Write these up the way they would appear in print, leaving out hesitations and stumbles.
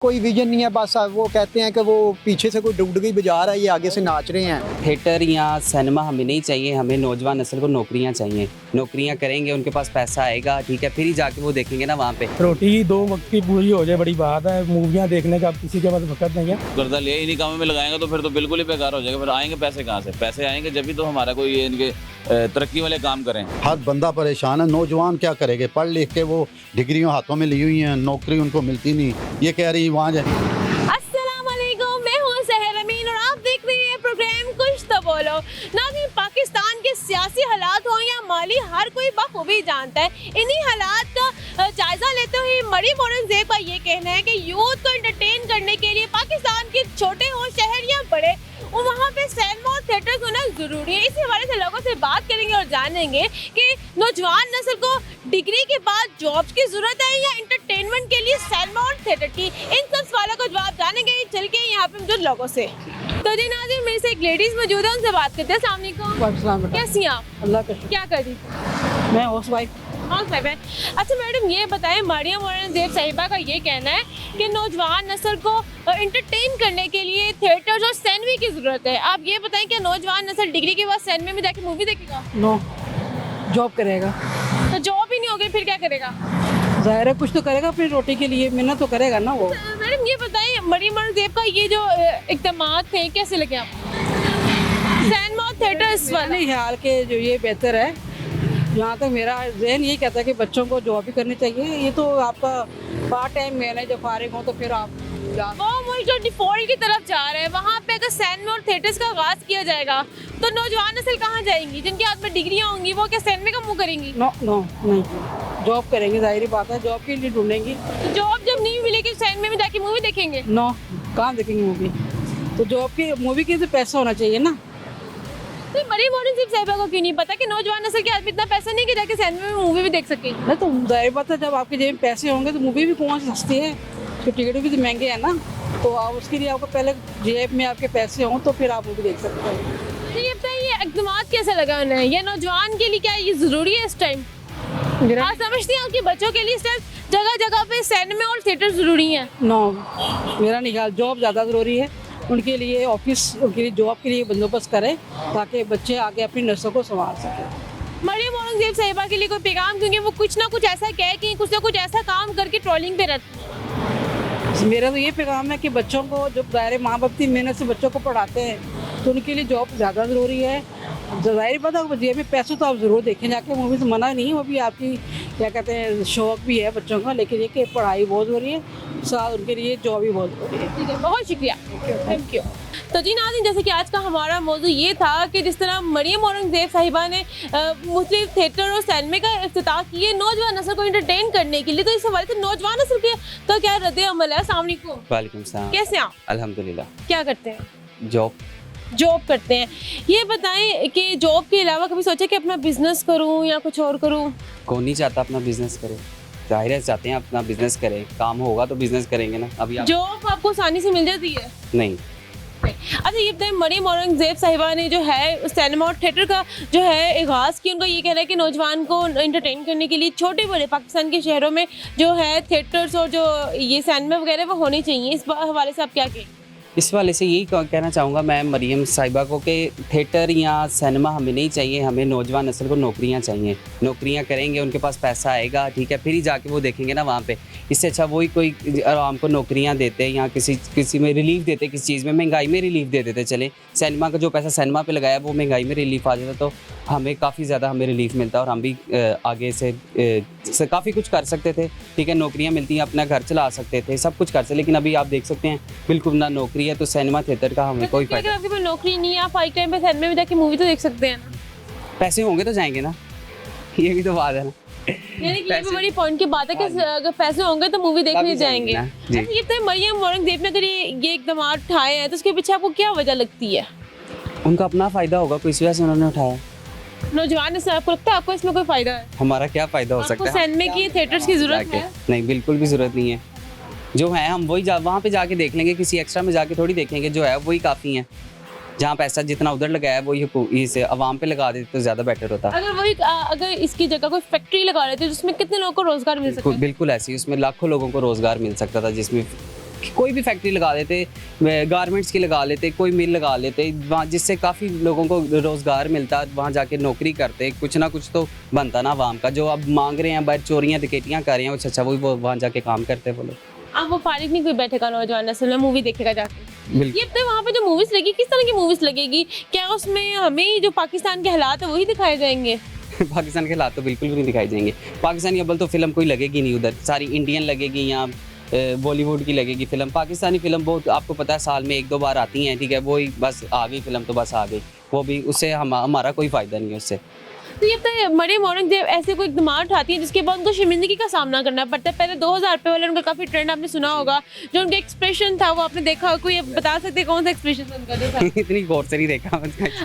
कोई विजन नहीं है, बस वो कहते हैं कि वो पीछे से कोई डुगडुगी बजा रहा है, ये आगे से नाच रहे हैं। थिएटर या सिनेमा हमें नहीं चाहिए, हमें नौजवान नस्ल को नौकरियां चाहिए। नौकरियां करेंगे, उनके पास पैसा आएगा, ठीक है, फिर ही जाके वो देखेंगे ना वहाँ पे। रोटी 2 वक्त की पूरी हो जाए बड़ी बात है, मूवियाँ देखने का अब किसी के पास वक्त नहीं है। गर्दा ले इन्हीं कामों में लगाएंगे तो फिर तो बिल्कुल ही बेकार हो जाएगा। फिर आएंगे पैसे कहाँ से? पैसे आएंगे जब भी तो हमारा कोई इनके तरक्की वाले काम करें। हर बंदा परेशान है, नौजवान क्या करेंगे? पढ़ लिख के वो डिग्रियों हाथों में ली हुई हैं, नौकरी उनको मिलती नहीं। ये कह रही वहाँ जाए। अस्सलाम वालेकुम, मैं हूँ सहर अमीन और आप देख रहे हैं प्रोग्राम कुछ तो बोलो। नाज़रीन, पाकिस्तान के सियासी हालात हो या माली, हर कोई बखूबी जानता है। इन्हीं हालात का जायजा लेते हुए मरियम औरंगज़ेब का ये कहना है कि यूथ को एंटरटेन करने के लिए पाकिस्तान के छोटे हो शहर या बड़े, और वहाँ पे सिनेमा और थिएटर्स होना ज़रूरी है। इस हवाले से लोगों से बात करेंगे और जानेंगे कि नौजवान नस्ल को डिग्री के बाद जॉब्स की ज़रूरत है या एंटरटेनमेंट के लिए सिनेमा और थिएटर की। इन सब सवालों का जवाब जानेंगे चल के यहाँ पे मौजूद लोगों से। तो जी नाज़रीन, मेरे से एक लेडीज़ मौजूद है, उनसे बात करते हैं। अस्सलाम वालेकुम, कैसी हैं आप? अल्लाह का क्या कर रही? मैं हाउस वाइफ। है। अच्छा मैडम, ये बताएं, मरियम औरंगज़ेब साहिबा का ये कहना है कि नौजवान नस्ल को एंटरटेन करने के लिए थिएटर्स और सिनेमा की ज़रूरत है। आप ये बताएं कि नौजवान नस्ल डिग्री के बाद सिनेमा में जाके मूवी देखेगा? नो, जॉब करेगा। तो जॉब ही नहीं होगी फिर क्या करेगा? जाहिर है कुछ तो करेगा अपनी रोटी के लिए, मेहनत तो करेगा ना वो। मैडम ये बताएं, मरियम औरंगज़ेब का ये जो इक़दामात थे कैसे लगे आपको? सिनेमा और थिएटर्स वाले ख्याल के जो ये बेहतर है, जहाँ तक मेरा जहन यही कहता है कि बच्चों को जॉब भी करनी चाहिए। ये तो आपका पार्ट टाइम मैंने जब फारिग हो तो फिर आप वो मुल्क जो डिफॉल्ट की तरफ जा रहा है, वहाँ पे अगर सिनेमा और थिएटर्स का आगाज़ किया जाएगा तो नौजवान नस्ल कहाँ जाएंगी? जिनके हाथ में डिग्रियाँ होंगी वो क्या सिनेमा का मुँह करेंगी? नो नो नहीं, जॉब करेंगे, जाहिर बात है, जॉब के लिए ढूंढेंगी। तो जॉब जब नहीं मिलेगी सिनेमा में जाके मूवी देखेंगे? नो, कहाँ देखेंगे मूवी? तो जॉब की मूवी के लिए पैसा होना चाहिए ना। तो मरियम औरंगज़ेब साहिबा को क्यों नहीं पता कि नौजवान नस्ल के हाथ में इतना पैसा नहीं कि जाके सिनेमा में मूवी भी देख सके? नहीं तो जाहिर बात है, जब आपके जेब में पैसे होंगे तो मूवी भी कौन सी सस्ती है, तो टिकट भी तो महंगे हैं ना। तो आप उसके लिए आपको पहले जेब में आपके पैसे हों तो फिर आप मूवी देख सकते हैं। तो ये बताइए, इक़दामात कैसा लगा उन्हें? ये नौजवान के लिए क्या ये ज़रूरी है इस टाइम? आप समझती हैं कि बच्चों के लिए इस टाइम जगह जगह पे सिनेमा और थिएटर ज़रूरी है? नो, मेरा नहीं ख्याल, जॉब ज़्यादा ज़रूरी है उनके लिए। ऑफिस उनके लिए जॉब के लिए बंदोबस्त करें ताकि बच्चे आगे अपनी नस्ल को संभाल सकें। मरियम औरंगज़ेब साहिबा के लिए कोई पैगाम? क्योंकि वो कुछ ना कुछ ऐसा कहे कि कुछ ना कुछ ऐसा काम करके ट्रोलिंग पे रहती है। मेरा तो ये पैगाम है कि बच्चों को, जो दायरे माँ बाप की मेहनत से बच्चों को पढ़ाते हैं, तो उनके लिए जॉब ज़्यादा ज़रूरी है। जाहिर बात है, जेब में पैसे तो आप ज़रूर देखें जाके, मूवी से मना नहीं, वो भी आपकी क्या कहते हैं शौक भी है बच्चों का, लेकिन ये कि पढ़ाई बहुत ज़रूरी है, साथ उनके लिए जॉब भी बहुत ज़रूरी है। ठीक है, बहुत शुक्रिया, थैंक यू। तो जी नाज़रीन, जैसे कि आज का हमारा मौजू ये था कि जिस तरह मरियम औरंगज़ेब साहिबा ने मुख्तलिफ थिएटर और सिनेमा का इफ्तिताह किए नौजवान नस्ल को एंटरटेन करने के लिए, तो इस हवाले से नौजवान नस्ल के का क्या रद्द अमल है? अस्सलाम वालेकुम। वालेकुम सलाम। कैसे हैं आप? अल्हम्दुलिल्लाह। क्या करते हैं? जॉब करते हैं। ये बताएं कि जॉब के अलावा कभी सोचा कि अपना बिजनेस करूं या कुछ और करूं? कौन नहीं चाहता अपना बिजनेस करे? जाहिर है चाहते हैं अपना बिजनेस करें, काम होगा तो बिजनेस करेंगे ना। अभी जॉब आपको आसानी से मिल जाती है? नहीं। अच्छा ये बताएं, मरियम औरंगज़ेब साहिबा ने जो है सिनेमा और थिएटर का जो है आगाज़ किया, उनका ये कहना है कि नौजवान को एंटरटेन करने के लिए छोटे बड़े पाकिस्तान के शहरों में जो है थिएटर्स और जो ये सिनेमा वगैरह वो होने चाहिए। इस हवाले से आप क्या कहें? इस वाले से यही कहना चाहूँगा मैं मरियम साहिबा को कि थिएटर या सिनेमा हमें नहीं चाहिए, हमें नौजवान नस्ल को नौकरियाँ चाहिए। नौकरियाँ करेंगे, उनके पास पैसा आएगा, ठीक है, फिर ही जाके वो देखेंगे ना वहाँ पे। इससे अच्छा वही कोई आराम को नौकरियाँ देते या किसी में रिलीफ देते, किसी चीज़ में महंगाई में रिलीफ दे देते। चले सिनेमा का जो पैसा सिनेमा पे लगाया वो महंगाई में रिलीफ आ जाता तो हमें काफ़ी ज़्यादा हमें रिलीफ मिलता और हम भी आगे से काफ़ी कुछ कर सकते थे, ठीक है, नौकरियाँ मिलती हैं, अपना घर चला सकते थे, सब कुछ कर सकते। लेकिन अभी आप देख सकते हैं बिल्कुल ना नौकरी है, तो सिनेमा थिएटर का हमें कोई फायदा। आपके पास नौकरी नहीं है, आप हाई टाइम पे सिनेमा में जाके मूवी तो देख सकते हैं ना। पैसे होंगे तो जाएंगे ना, ये भी तो बात है ना। यानी कि ये भी बड़ी पॉइंट की बात है कि अगर पैसे होंगे तो मूवी देखने जाएंगे। अच्छा ये तो मरियम औरंगज़ेब ने अगर ये इक़दाम उठाए हैं तो उसके पीछे आपको क्या वजह लगती है? उनका अपना फ़ायदा होगा, कोई इस वजह से उन्होंने उठाया। नौजवान से आपको लगता है आपको इसमें कोई फ़ायदा है? हमारा क्या फ़ायदा हो सकता है? सिनेमा की थिएटर्स की ज़रूरत है? नहीं, बिल्कुल भी ज़रूरत नहीं है। जो है हम वही वहाँ पे जाके देख लेंगे, किसी एक्स्ट्रा में जाके थोड़ी देखेंगे, जो है वही काफ़ी है। जहाँ पैसा जितना उधर लगाया है वही इसे आवाम पे लगा देते तो ज़्यादा बेटर होता। अगर इसकी जगह कोई फैक्ट्री लगा लेते तो उसमें कितने लोगों को रोज़गार मिल सकता है? बिल्कुल ऐसी, उसमें लाखों लोगों को रोज़गार मिल सकता था, जिसमें कोई भी फैक्ट्री लगा देते, गारमेंट्स की लगा लेते, कोई मिल लगा लेते वहाँ, जिससे काफ़ी लोगों को रोज़गार मिलता, वहाँ जाके नौकरी करते, कुछ ना कुछ तो बनता ना आवाम का। जो अब मांग रहे हैं बाहर चोरियाँ डकैतियाँ कर रहे हैं, अच्छा वो वहाँ जाके काम करते वो लोग। अब वो फारिग नहीं कोई बैठेगा नौजवान नस्ल में मूवी देखेगा जाके। बिल्कुल। ये तो वहाँ पे जो मूवीज लगी किस तरह की मूवीज लगेगी? क्या उसमें हमें जो पाकिस्तान के हालात है वही दिखाए जाएंगे? पाकिस्तान के हालात तो बिल्कुल भी नहीं दिखाई जाएंगे। पाकिस्तानी अव्वल तो फिल्म कोई लगेगी नहीं उधर, सारी इंडियन लगेगी या बॉलीवुड की लगेगी फिल्म। पाकिस्तानी फिल्म बहुत आपको पता है साल में 1-2 बार आती हैं, ठीक है, वही बस आ गई फिल्म तो बस आ गई, वो भी उससे हमारा कोई फ़ायदा नहीं है उससे। तो ये बताइए मरियम औरंगजेब ऐसे कोई इक़दाम उठाती है जिसके बाद उनको शर्मिंदगी का सामना करना पड़ता है। पहले 2000 रुपये वाले उनका काफ़ी ट्रेंड आपने सुना होगा, जो उनका एक्सप्रेशन था वो आपने देखा होगा, कोई बता सकते हैं कौन सा एक्सप्रेशन था उनका जो था? इतनी गौर से नहीं देखा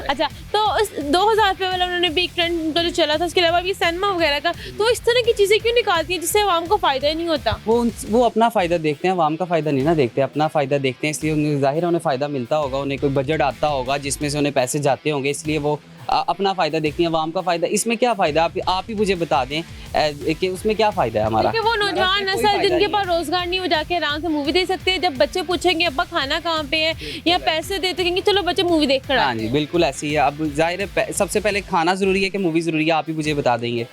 अच्छा, तो उस 2000 रुपये वाला उन्होंने भी एक ट्रेंड उनका जो चला था, उसके अलावा भी सिनेमा वगैरह का, तो इस तरह की चीज़ें क्यों निकालती हैं जिससे आवाम को फ़ायदा ही नहीं होता? वो अपना फ़ायदा देखते हैं, आवाम का फ़ायदा नहीं ना देखते, अपना फ़ायदा देखते हैं, इसलिए उन्हें ज़ाहिर है उन्हें फ़ायदा मिलता होगा, उन्हें कोई बजट आता होगा जिसमें से उन्हें पैसे जाते होंगे, इसलिए वो अपना फ़ायदा देखती हैं। आवाम का फ़ायदा इसमें क्या फ़ायदा, आप ही मुझे बता दें कि उसमें क्या फ़ायदा है हमारा? क्योंकि वो नौजवान नस्ल जिनके पास रोजगार नहीं, वो जाके आराम से मूवी देख सकते हैं। जब बच्चे पूछेंगे अब्बा खाना कहाँ पे है या पैसे देते कहेंगे चलो बच्चे मूवी देख कर हाँ जी, बिल्कुल ऐसी है। अब जाहिर है सबसे पहले खाना ज़रूरी है कि मूवी ज़रूरी है, आप ही मुझे बता देंगे।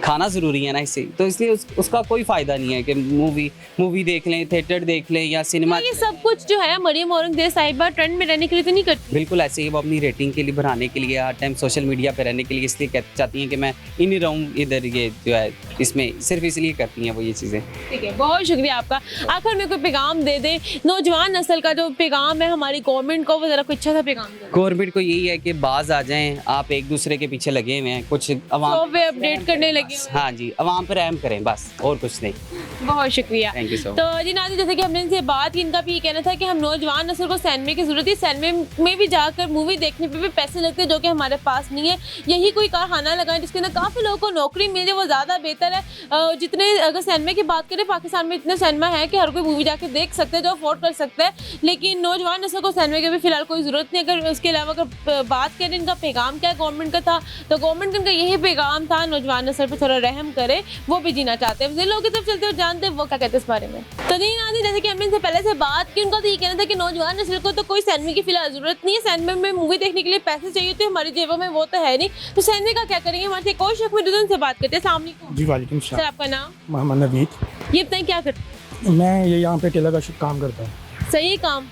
खाना ज़रूरी है ना इससे, तो इसलिए उसका कोई फ़ायदा नहीं है कि मूवी देख लें, थिएटर देख लें या सिनेमा। ये सब कुछ जो है मरियम औरंगजेब साहिबा ट्रेंड में रहने के लिए तो नहीं करती। बिल्कुल ऐसे ही वो अपनी रेटिंग के लिए, बढ़ाने के लिए, हर टाइम सोशल मीडिया पे रहने के लिए इसलिए चाहती हैं कि मैं इन ही रहूँ इधर, ये जो है इसमें सिर्फ इसलिए करती हैं वो ये चीज़ें। ठीक है, बहुत शुक्रिया आपका। आखिर में कोई पैगाम दे दें नौजवान नस्ल का, जो पैगाम है हमारी गवर्नमेंट को, वो ज़रा कोई अच्छा सा पैगाम दें। गवर्नमेंट को यही है कि बाज आ जाएं, आप एक दूसरे के पीछे लगे हुए हैं, कुछ सॉफ्टवेयर अपडेट करने लगे। हाँ जी, आवाम पर रहम करें बस, और कुछ नहीं। बहुत शुक्रिया। Thank you so much. तो जी नाज़रीन, जैसे कि हमने इनसे बात की, इनका भी ये कहना था कि हम नौजवान नस्ल को सिनेमा की ज़रूरत है, सिनेमा में भी जाकर मूवी देखने पे भी पैसे लगते हैं जो कि हमारे पास नहीं है। यही कोई कारखाना लगाएं जिसके अंदर काफ़ी लोगों को नौकरी मिल जाए, वो ज़्यादा बेहतर है। जितने अगर सिनेमा की बात करें, पाकिस्तान में इतने सिनेमा है कि हर कोई मूवी जाके देख सकते हैं जो अफोर्ड कर सकते हैं, लेकिन नौजवान नस्ल को सिनेमा की भी फिलहाल कोई ज़रूरत नहीं। अगर उसके अलावा अगर बात करें इनका पैगाम क्या गवर्नमेंट का था, तो गवर्नमेंट का इनका यही पैगाम था, नौजवान नस्ल पर थोड़ा रहम करे, वो भी जीना चाहते हैं। लोगों की तरफ चलते हो, जानते हैं वो क्या कहते हैं इस बारे में। तो नहीं नाज़रीन, जैसे कि हमने इनसे पहले से बात की, उनका तो ये कहना था कि नौजवान नस्ल को तो कोई सिनेमा की फिलहाल ज़रूरत नहीं है, सिनेमा में मूवी देखने के लिए पैसे चाहिए तो हमारी जेबों में वो तो है नहीं, तो सिनेमा का क्या करेंगे। हमारे एक और शख्स मौजूद से बात करते हैं। अस्सलाम वालेकुम। जी वालेकुम सर, आपका नाम? मोहम्मद नवीद। ये बताएं क्या करते मैं ये यहाँ पे टेलर का काम करता हूँ। हैं? सही काम।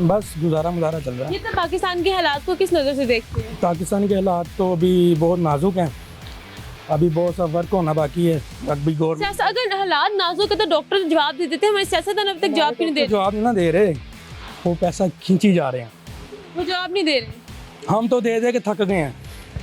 बस गुजारा मुजारा चल रहा है। ये तो पाकिस्तान के हालात को किस नज़र से देखते हैं? पाकिस्तान के हालात तो अभी बहुत नाजुक हैं, अभी बहुत सा वर्क होना बाकी है। अभी गवर्नमेंट अगर हालात नाजुक है तो डॉक्टर जवाब दे देते हैं, हमारे सियासतदान अब तक जवाब क्यों नहीं दे रहे? जवाब ना दे रहे, वो पैसा खींची जा रहे हैं, वो जवाब नहीं दे रहे। हम तो दे दे के थक गए हैं।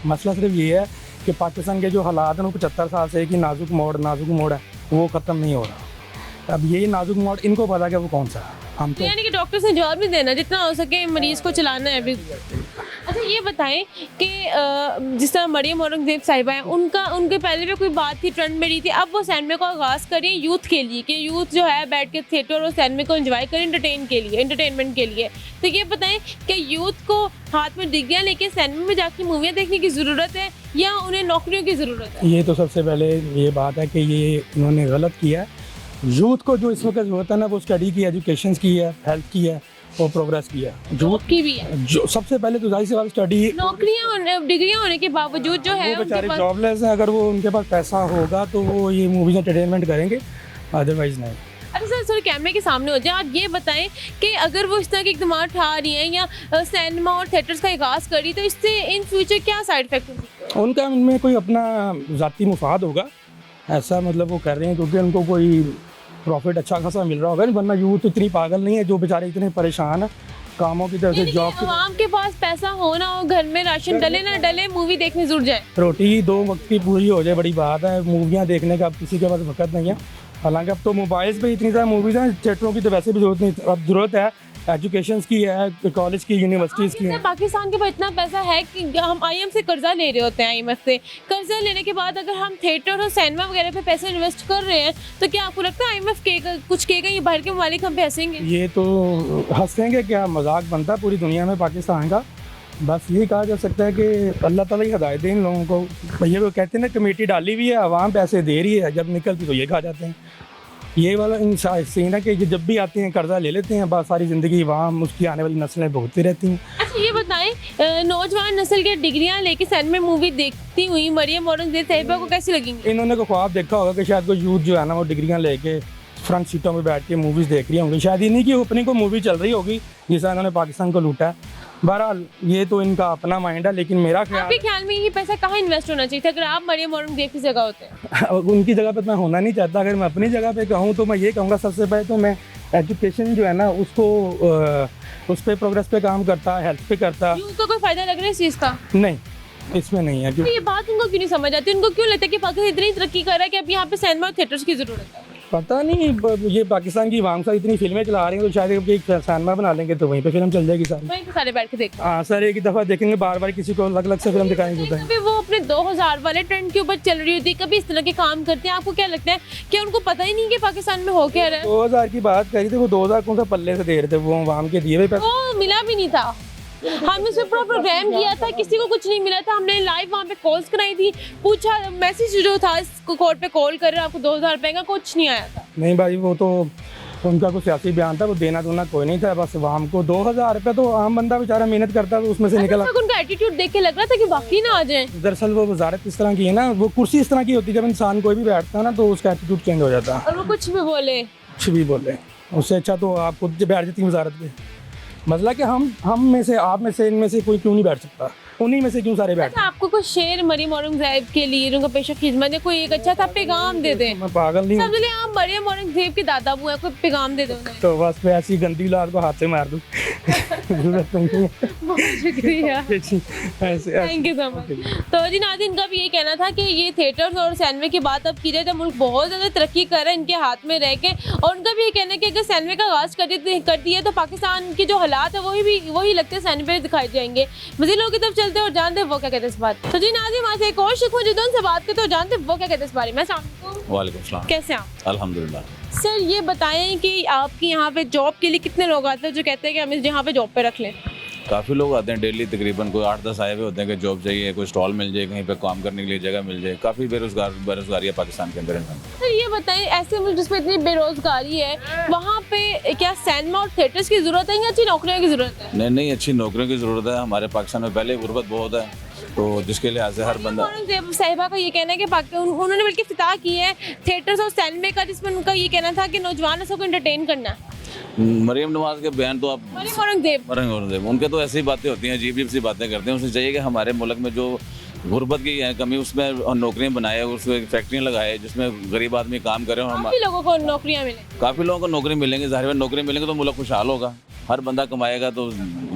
मसला सिर्फ ये है कि पाकिस्तान के जो हालात हैं वो 75 साल से कि नाजुक मोड़ है, वो ख़त्म नहीं हो रहा। अब यही नाजुक मोड़ इनको पता कि वो कौन सा है। हम तो यानी कि डॉक्टर से जवाब नहीं देना, जितना हो सके मरीज को चलाना है अभी। अच्छा, ये बताएं कि जिस तरह मरियम औरंगजेब साहिबा हैं, उनके पहले भी कोई बात थी, ट्रेंड में रही थी, अब वो सिनेमा को आगाज़ करें यूथ के लिए, कि यूथ जो है बैठ के थिएटर और सिनेमा को एंजॉय करें एंटरटेनमेंट के लिए। तो ये बताएं कि यूथ को हाथ में डिग्रियाँ लेके सिनेमा में जाके मूवियाँ देखने की ज़रूरत है या उन्हें नौकरियों की ज़रूरत है? ये तो सबसे पहले ये बात है कि ये इन्होंने गलत किया है। यूथ को जो इस वक्त ज़रूरत है ना, वो स्टडी की, एजुकेशन की है, हेल्थ की है और प्रोग्रेस की है। जॉब की भी है। जो सबसे पहले तो जाहिर सी बात स्टडी, नौकरियाँ डिग्रियाँ होने के बावजूद जो है वो बेचारे उनके पास। जॉबलेस हैं। अगर वो उनके पास पैसा होगा तो वो ये मूवीज एंटरटेनमेंट करेंगे, अदरवाइज नहीं। अच्छा सर, सॉरी कैमरे के सामने हो जाए, आप ये बताएं कि अगर वो इस तरह के इक़दाम उठा रही हैं या सिनेमा और थिएटर्स का आगाज़ कर रही, तो इससे इन फ्यूचर क्या साइड इफेक्ट हो सकते हैं? उनका इनमें कोई अपना ज़ाती मुफाद होगा, ऐसा मतलब वो कर रहे हैं क्योंकि उनको कोई प्रॉफिट अच्छा खासा मिल रहा होगा, वरना यूथ इतनी पागल नहीं है जो बेचारे इतने परेशान है कामों की तरफ से, जॉब की। आवाम के पास पैसा हो ना हो, घर में राशन डले ना डले, मूवी देखने जुड़ जाए, रोटी 2 वक्त की पूरी हो जाए, बड़ी बात है। मूवियाँ देखने का अब किसी के पास वक्त नहीं है। हालांकि अब तो मोबाइल्स पे इतनी सारी मूवीज़ हैं, थिएटरों की तो वैसे भी जरूरत नहीं। अब ज़रूरत है एजुकेशन की है, कॉलेज की, यूनिवर्सिटीज़ की है। पाकिस्तान के पास इतना पैसा है कि हम IMF से कर्जा ले रहे होते हैं। IMF से कर्जा लेने के बाद अगर हम थिएटर और सिनेमा वगैरह पे पैसे इन्वेस्ट कर रहे हैं, तो क्या आपको लगता है IMF कुछ कहेगा, ये बाहर के ममालिक हम पे हंसेंगे? ये तो हंसेंगे क्या, मजाक बनता है पूरी दुनिया में पाकिस्तान का। बस ये कहा जा सकता है कि अल्लाह ताला ही हिदायत दे इन लोगों को। भैया वो कहते हैं ना, कमेटी डाली हुई है, आवाम पैसे दे रही है, जब निकलती तो ये खा जाते हैं। ये वाला सीन है कि ये जब भी आते हैं कर्जा ले लेते हैं, बस सारी ज़िंदगी वहाँ उसकी आने वाली नस्लें भुगतती रहती हैं। अच्छा ये बताएं, नौजवान नस्ल के डिग्रियां लेके सैन में मूवी देखती हुई मरियम औरंगजेब साहिबा को कैसी लगेंगी? इन्होंने को ख्वाब देखा होगा कि शायद कोई यूथ जो है ना वो डिग्रियां लेके फ्रंट सीटों में बैठ के मूवीज़ देख रही होंगी, शायद इन्हीं की अपनी को मूवी चल रही होगी जिससे इन्होंने पाकिस्तान को लूटा है। बहरहाल ये तो इनका अपना माइंड है, लेकिन मेरा आपके ख्याल में ये पैसा कहाँ इन्वेस्ट होना चाहिए था अगर आप मरियम औरंगजेब की जगह होते? उनकी जगह पे मैं होना नहीं चाहता। अगर मैं अपनी जगह पे कहूँ तो मैं ये कहूँगा सबसे पहले तो मैं एजुकेशन जो है ना उसको उस पर प्रोग्रेस पे काम करता, हेल्थ पे करता। उनको कोई फायदा लग रहा है इस चीज़ का? नहीं, इसमें नहीं है। तो ये बात उनको क्यों नहीं समझ आती? उनको क्यों लगता है कि पाकिस्तान इतनी तरक्की कर रहा है कि अब यहाँ पे सिनेमा और थिएटर्स की जरूरत है? पता नहीं, ये पाकिस्तान की आवाम साहब इतनी फिल्में चला रही हैं तो शायद एक सिनेमा बना लेंगे तो वहीं पे फिल्म चल जाएगी सारी। वहीं पे सारे बैठ के देखते हाँ सर, एक ही दफ़ा देखेंगे, बार बार किसी को अलग अलग से फिल्म दिखानी होता है। कभी वो अपने 2000 वाले ट्रेंड के ऊपर चल रही होती है, कभी इस तरह के काम करते हैं। आपको क्या लगता है कि उनको पता ही नहीं कि पाकिस्तान में हो क्या रहा है? 2000 की बात करी थी, वो 2000 कौन सा पल्ले से दे रहे थे, वो आवाम के दिए हुए पैसे। वो मिला भी नहीं था। हमने उस पर प्रोग्राम किया था, किसी को कुछ नहीं मिला था। हमने लाइव वहाँ पे कॉल्स कराई थी, पूछा, मैसेज जो था कोर्ट पे कॉल कर रहे हैं आपको 2000 रुपए का, कुछ नहीं आया था। नहीं भाई, वो तो उनका कुछ सियासी बयान था, वो देना दूना कोई नहीं था, बस आवाम को 2000 रुपये तो आम बंदा बेचारा मेहनत करता तो उसमें से निकला। उनका एटीट्यूड देख के लग रहा था कि वाकई ना आ जाए। दरअसल वो वजारत इस तरह की है ना, वो कुर्सी इस तरह की होती है, जब इंसान कोई भी बैठता है ना तो उसका एटीट्यूड चेंज हो जाता है। और वो कुछ भी बोले, कुछ भी बोले, उससे अच्छा तो आप खुद बैठ जाती वजारत पे। मसला कि हम में से, आप में से, इनमें से कोई क्यों नहीं बैठ सकता, उन्हीं में से क्यों सारे बैठे? आपको कुछ शेर मरियम औरंगजेब के लिए, उनका पेशा खिदमत है, कोई एक अच्छा सा पैगाम दे दे। मैं पागल नहीं हूँ। समझ ले आप मरियम औरंगजेब के दादा बुआ हैं, कोई पैगाम दे दो उन्हें। तो बस मैं ऐसी गंदी औलाद को हाथ से मार दूँ। जरूरत नहीं है। बहुत शुक्रिया, ऐसे थैंक यू सो मच। तो जी नाज़रीन, इनका भी ये कहना था कि ये थिएटर्स और सिनेमा की बात अब की जाए तो मुल्क बहुत ज़्यादा तरक्की कर रहा है इनके हाथ में रह के। और उनका भी ये कहना है कि अगर सिनेमा का आगाज़ कर दिया तो पाकिस्तान के जो हालात है वही लगते हैं सिनेमा पे दिखाई जाएंगे। मज़ीद लोगों की तरफ चलते हैं और जानते हैं वो क्या कहते हैं इस बात। तो जी नाज़रीन, वहाँ से एक और शिख मौजूद है, उनसे बात करते हैं और जानते हैं वो क्या कहते हैं इस बारे में। वालेकुम सलाम। कैसे हैं आप? अल्हम्दुलिल्लाह। सर ये बताएं कि आपके यहाँ पे जॉब के लिए कितने लोग आते हैं जो कहते हैं कि हमें यहाँ पे जॉब पे रख लें? काफ़ी लोग आते हैं डेली, तकरीबन कोई 8-10 आए हुए होते हैं कि जॉब चाहिए, कोई स्टॉल मिल जाए, कहीं पे काम करने के लिए जगह मिल जाए। काफ़ी बेरोजगारी है पाकिस्तान के अंदर। सर ये बताएं, ऐसे मुल्क जिसमें इतनी बेरोजगारी है, वहाँ पे क्या सिनेमा और थिएटर्स की ज़रूरत है या अच्छी नौकरियों की ज़रूरत है? नहीं, अच्छी नौकरियों की ज़रूरत है। हमारे पाकिस्तान में पहले गुर्बत बहुत है, तो जिसके लिहाज से हर बंदा। औरंगजेब साहिबा का ये कहना है कि उन्होंने बल्कि इफ्तिताह की है थिएटर्स और सिनेमा का, जिसमें उनका ये कहना था कि नौजवान सबको एंटरटेन करना है। मरियम नवाज के बयान तो आप मरियम औरंगजेब उनके तो ऐसी बातें होती हैं, अजीब सी बातें करते हैं। उसे चाहिए कि हमारे मुल्क में जो गुर्बत की कमी, उसमें नौकरियां बनाए, उसमें फैक्ट्रियां लगाए जिसमें गरीब आदमी काम करे। और काफ़ी लोगों को नौकरियां मिले, काफ़ी लोगों को नौकरी मिलेंगी, ज़ाहिर है नौकरी मिलेंगे तो मुल्क खुशहाल होगा। हर बंदा कमाएगा तो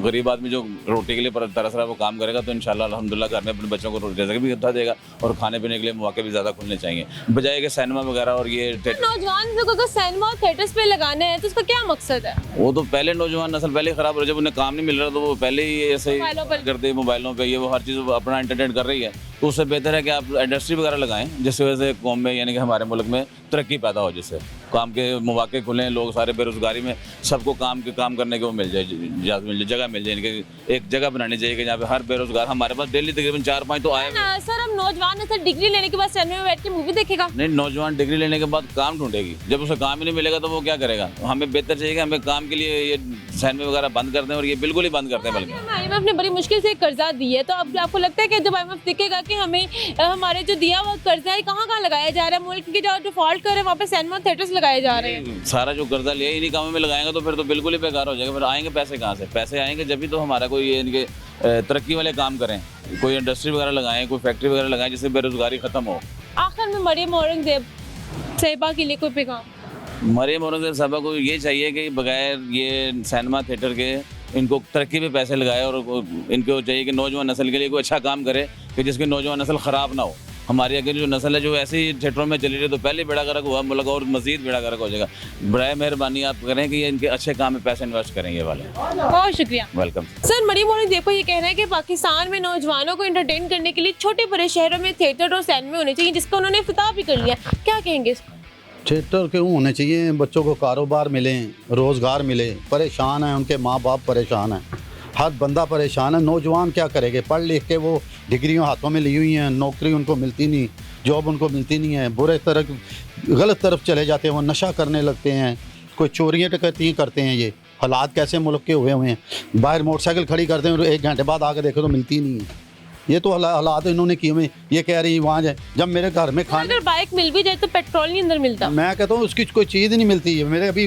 गरीब आदमी जो रोटी के लिए तरस रहा है वो काम करेगा, तो इंशाल्लाह अल्हम्दुलिल्लाह घर में अपने बच्चों को रोटी भी उठा देगा और खाने पीने के लिए मौके भी ज़्यादा खुलने चाहिए, बजाय कि सिनेमा वगैरह और ये नौजवान को अगर सिनेमा और थिएटर्स पे लगाना है तो उसका क्या मकसद है? वो तो पहले नौजवान नस्ल पहले ख़राब हो, जब उन्हें काम नहीं मिल रहा तो वो पहले ही ऐसे ही मोबाइलों पर करते, मोबाइलों पे ये वो हर चीज़ अपना एंटरटेन कर रही है। तो उससे बेहतर है कि आप इंडस्ट्री वगैरह लगाएं जिसकी वजह से कौम में, यानी कि हमारे मुल्क में तरक्की पैदा हो, जिससे काम के मौके खुलें, लोग सारे बेरोजगारी में सबको काम करने को मिल जाए, इजाज़त मिल जाए, जगह मिल जाए। इनके एक जगह बनानी चाहिए कि जहाँ पे हर बेरोजगार, हमारे पास डेली तकरीबन 4-5 तो आए। सर अब नौजवान ऐसे डिग्री लेने के बाद सिनेमा में बैठ के मूवी देखेगा? नहीं, नौजवान डिग्री लेने के बाद काम ढूंढेगी, जब उसे काम ही नहीं मिलेगा तो वो क्या करेगा? हमें बेहतर चाहिए कि हमें काम के लिए ये सिनेमा वगैरह बंद कर दें, और ये बिल्कुल ही बंद करते हैं। बल्कि IMF ने बड़ी मुश्किल से कर्जा दी है, तो अब आपको लगता है कि जब IMF दिखेगा कि हमें हमारे जो दिया हुआ कर्जा है कहाँ लगाया जा रहा है, मुल्क के जो डिफॉल्ट कर रहे हैं वहाँ पे सिनेमा थिएटर्स लगाए जा रहे हैं, सारा जो कर्जा लिया इन्हीं कामों में लगाएंगे तो फिर तो बिल्कुल ही बेकार हो जाएगा। फिर आएंगे पैसे कहाँ से? पैसे आएंगे जब भी तो हमारा कोई ये इनके तरक्की वाले काम करें, कोई इंडस्ट्री वगैरह लगाएं, कोई फैक्ट्री वगैरह लगाएं जिससे बेरोजगारी खत्म हो। आखिर में मरियम औरंगजेब साहिबा के लिए कोई पैगाम? मरियम औरंगजेब साहबा को ये चाहिए कि बगैर ये सिनेमा थिएटर के इनको तरक्की पे पैसे लगाए, और इनको चाहिए कि नौजवान नस्ल के लिए कोई अच्छा काम करे कि जिसकी नौजवान नस्ल ख़राब ना हो। हमारी अगर जो नस्ल है जो ऐसे ही थिएटरों में चली रही तो पहले बेड़ा गर्क हुआ मुल्क, और मज़ीद बेड़ा गर्क हो जाएगा। बराए मेहरबानी आप करें कि ये इनके अच्छे काम में पैसे इन्वेस्ट करें ये वाले। बहुत शुक्रिया। वेलकम। सर मरियम औरंगजेब को ये कहना है कि पाकिस्तान में नौजवानों को एंटरटेन करने के लिए छोटे बड़े शहरों में थिएटर और सिनेमा होने चाहिए, जिसका उन्होंने इफ्तिताह भी कर लिया। क्या कहेंगे? थिएटर क्यों होने चाहिए? बच्चों को कारोबार मिले, रोज़गार मिले। परेशान हैं, उनके माँ बाप परेशान हैं, हर बंदा परेशान है। नौजवान क्या करेंगे, पढ़ लिख के वो डिग्रियों हाथों में ली हुई हैं, नौकरी उनको मिलती नहीं, जॉब उनको मिलती नहीं है, बुरे तरह गलत तरफ चले जाते हैं, वो नशा करने लगते हैं, कोई चोरियाँ डकैतियाँ करते हैं। ये हालात कैसे मुल्क के हुए हैं। बाहर मोटरसाइकिल खड़ी करते हैं और 1 घंटे बाद आके देखो तो मिलती ही नहीं है। ये तो हालात इन्होंने किए हुए। ये कह रही वहाँ जाए, जब मेरे घर में खाने, अगर बाइक मिल भी जाए तो पेट्रोल नहीं अंदर मिलता। मैं कहता हूँ उसकी कोई चीज़ नहीं मिलती है। मेरे अभी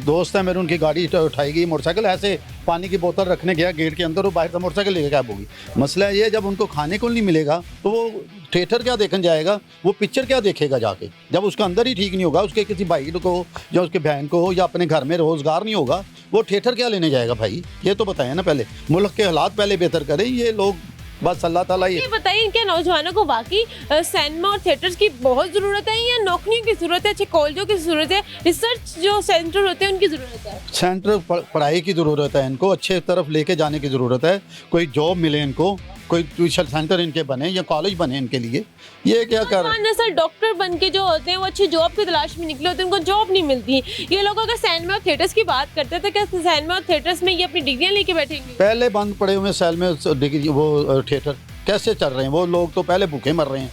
दोस्त है मेरे, उनकी गाड़ी उठाई गई, मोटरसाइकिल ऐसे पानी की बोतल रखने गया गेट के अंदर, वो बाहर से मोटरसाइकिल लेकर गायब होगी। मसला ये, जब उनको खाने को नहीं मिलेगा तो वो थिएटर क्या देखने जाएगा, वो पिक्चर क्या देखेगा जाके, जब उसका अंदर ही ठीक नहीं होगा, उसके किसी भाई को या उसके बहन को या अपने घर में रोज़गार नहीं होगा, वो थिएटर क्या लेने जाएगा भाई। ये तो बताएं ना, पहले मुल्क के हालात पहले बेहतर करें ये लोग, बस अल्लाह ताला। ये बताइए, क्या नौजवानों को वाकई सिनेमा और थिएटर्स की बहुत ज़रूरत है या नौकरियों की ज़रूरत है, अच्छे कॉलेजों की ज़रूरत है, रिसर्च जो सेंटर होते हैं उनकी ज़रूरत है? सेंटर पढ़ाई की ज़रूरत है, इनको अच्छे तरफ लेके जाने की ज़रूरत है। कोई जॉब मिले इनको, कोई ट्यूशन सेंटर इनके बने या कॉलेज बने इनके लिए। ये क्या कर रहे हैं, सर डॉक्टर बन के जो होते हैं वो अच्छी जॉब की तलाश में निकले होते हैं, उनको जॉब नहीं मिलती। ये लोग अगर सिनेमा और थिएटर्स की बात करते हैं तो क्या सिनेमा और थिएटर्स में ये अपनी डिग्रियाँ लेके बैठेंगे? पहले बंद पड़े हुए सेल में डिग्री, वो थिएटर कैसे चल रहे हैं? वो लोग तो पहले भूखे मर रहे हैं,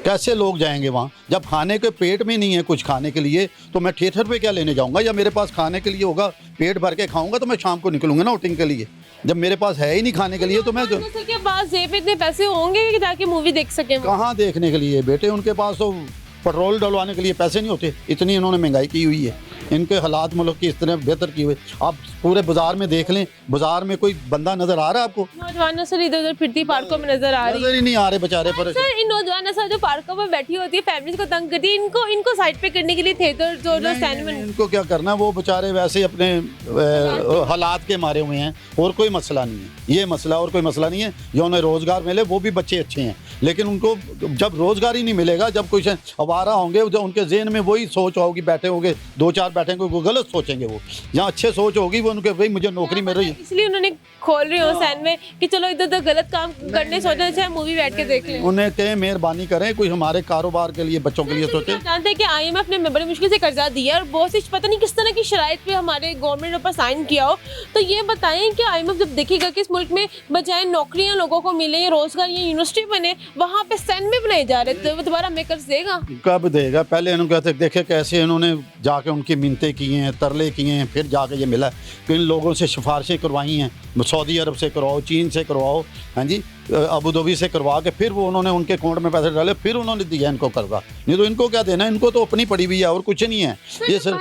कैसे लोग जाएंगे वहाँ? जब खाने के पेट में नहीं है कुछ खाने के लिए तो मैं थिएटर पे क्या लेने जाऊँगा? या मेरे पास खाने के लिए होगा, पेट भर के खाऊंगा तो मैं शाम को निकलूंगा ना आउटिंग के लिए। जब मेरे पास है ही नहीं खाने के लिए तो मैं सर के पास जेब में इतने पैसे होंगे कि जाके मूवी देख सकें? कहाँ देखने के लिए बेटे, उनके पास तो पेट्रोल डलवाने के लिए पैसे नहीं होते, इतनी इन्होंने महंगाई की हुई है। इनके हालात मुल्क की इस तरह बेहतर की हुई। आप पूरे बाजार में देख लें, बाजार में कोई बंदा नजर आ रहा है आपको? नौजवान नस्ल इधर उधर फिरती पार्कों में नजर आ रही है। नजर ही नहीं आ रहे बेचारे पर। सर इन नौजवान नस्ल जो पार्कों में बैठी होती है, फैमिलीज को तंग करती है, इनको साइड पे करने के लिए थिएटर जो सिनेमा, इनको क्या करना, वो बेचारे वैसे अपने हालात के मारे हुए हैं, और कोई मसला नहीं है। ये मसला और कोई मसला नहीं है। जो उन्हें रोजगार मिले वो भी बच्चे अच्छे हैं, लेकिन उनको जब रोजगार ही नहीं मिलेगा, जब कुछ आवारा होंगे, जब उनके जेहन में वही सोच होगी, बैठे होंगे 2-4 बैठेंगे, वो गलत सोचेंगे। वो जहाँ अच्छे सोच होगी वो उनके भाई मुझे नौकरी मिल रही है, इसलिए उन्होंने खोल रही हो सैन में कि चलो इधर उधर गलत काम करने सोचने से मूवी बैठ के देख लें। उन्हें कहें मेहरबानी करें, कोई हमारे कारोबार के लिए, बच्चों के लिए सोचे। जानते हैं कि IMF ने बड़ी मुश्किल से कर्जा दिया और बहुत सी पता नहीं किस तरह की शराइत पे हमारे गवर्नमेंट ने ऊपर साइन किया हो, तो ये बताएं कि IMF जब देखेगा कि इस मुल्क में बजाय नौकरियां लोगों को मिले या रोजगार या यूनिवर्सिटी बने, वहाँ पे सैन में बनाए जा रहे, तो वो दोबारा मेकर्स देगा? कब देगा? पहले इन्होंने कहते देखे कैसे इन्होंने जाके उनकी मिन्नतें की हैं, तरले किए हैं, फिर जाके ये मिला। किन लोगों से सिफारिशें करवाई हैं, सऊदी अरब से करवाओ, चीन से करवाओ, हाँ जी, अबू धाबी से करवा के फिर वो उन्होंने उनके अकाउंट में पैसे डाले, फिर उन्होंने दिया इनको कर्जा। नहीं तो इनको क्या देना है, इनको तो अपनी पड़ी हुई है और कुछ नहीं है। ये सर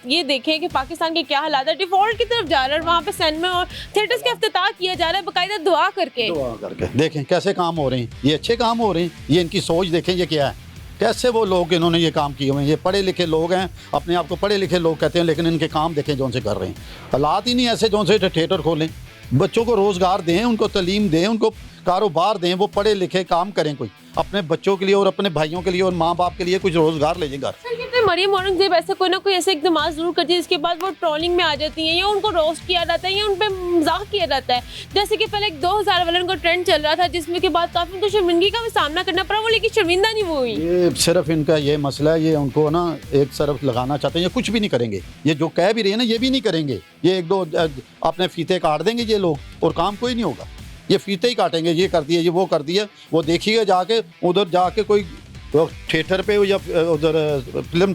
ये देखें कि पाकिस्तान के क्या हालात है, डिफॉल्ट की तरफ जा रहा है, वहाँ पे सिनेमा और थिएटर्स का इफ्तिताह किया जा रहा है बाकायदा दुआ करके। देखें कैसे काम हो रहे हैं, ये अच्छे काम हो रहे हैं। ये इनकी सोच देखें, ये क्या है, कैसे वो लोग इन्होंने ये काम किए हुए हैं। ये पढ़े लिखे लोग हैं, अपने आप को पढ़े लिखे लोग कहते हैं, लेकिन इनके काम देखें जो से कर रहे हैं। हालात ही नहीं ऐसे जो से थिएटर खोलें, बच्चों को रोज़गार दें, उनको तालीम दें, उनको कारोबार दें, वो पढ़े लिखे काम करें, कोई अपने बच्चों के लिए और अपने भाइयों के लिए और माँ बाप के लिए कुछ रोज़गार ले जाएगा। मरियम औरंगजेब ऐसे कोई ना कोई ऐसे इकदाम जरूर करती है जिसके बाद वो ट्रोलिंग में आ जाती हैं, या उनको रोस्ट किया जाता है या उन पर मजाक किया जाता है। जैसे कि पहले 2000 वाला उनका ट्रेंड चल रहा था, जिसमें के बाद काफ़ी उनको शर्मिंदगी का भी सामना करना पड़ा, वो लेकिन शर्मिंदा नहीं हुई। ये सिर्फ इनका ये मसला है, ये उनको ना एक तरफ लगाना चाहते हैं, ये कुछ भी नहीं करेंगे। ये जो कह भी रहे हैं ना, ये भी नहीं करेंगे। ये 1-2 अपने फीते काट देंगे ये लोग, और काम कोई नहीं होगा। ये फीते ही काटेंगे, ये कर दिया, ये वो कर दिया। वो देखिएगा जाके उधर जाके कोई थिएटर पे या उधर फिल्म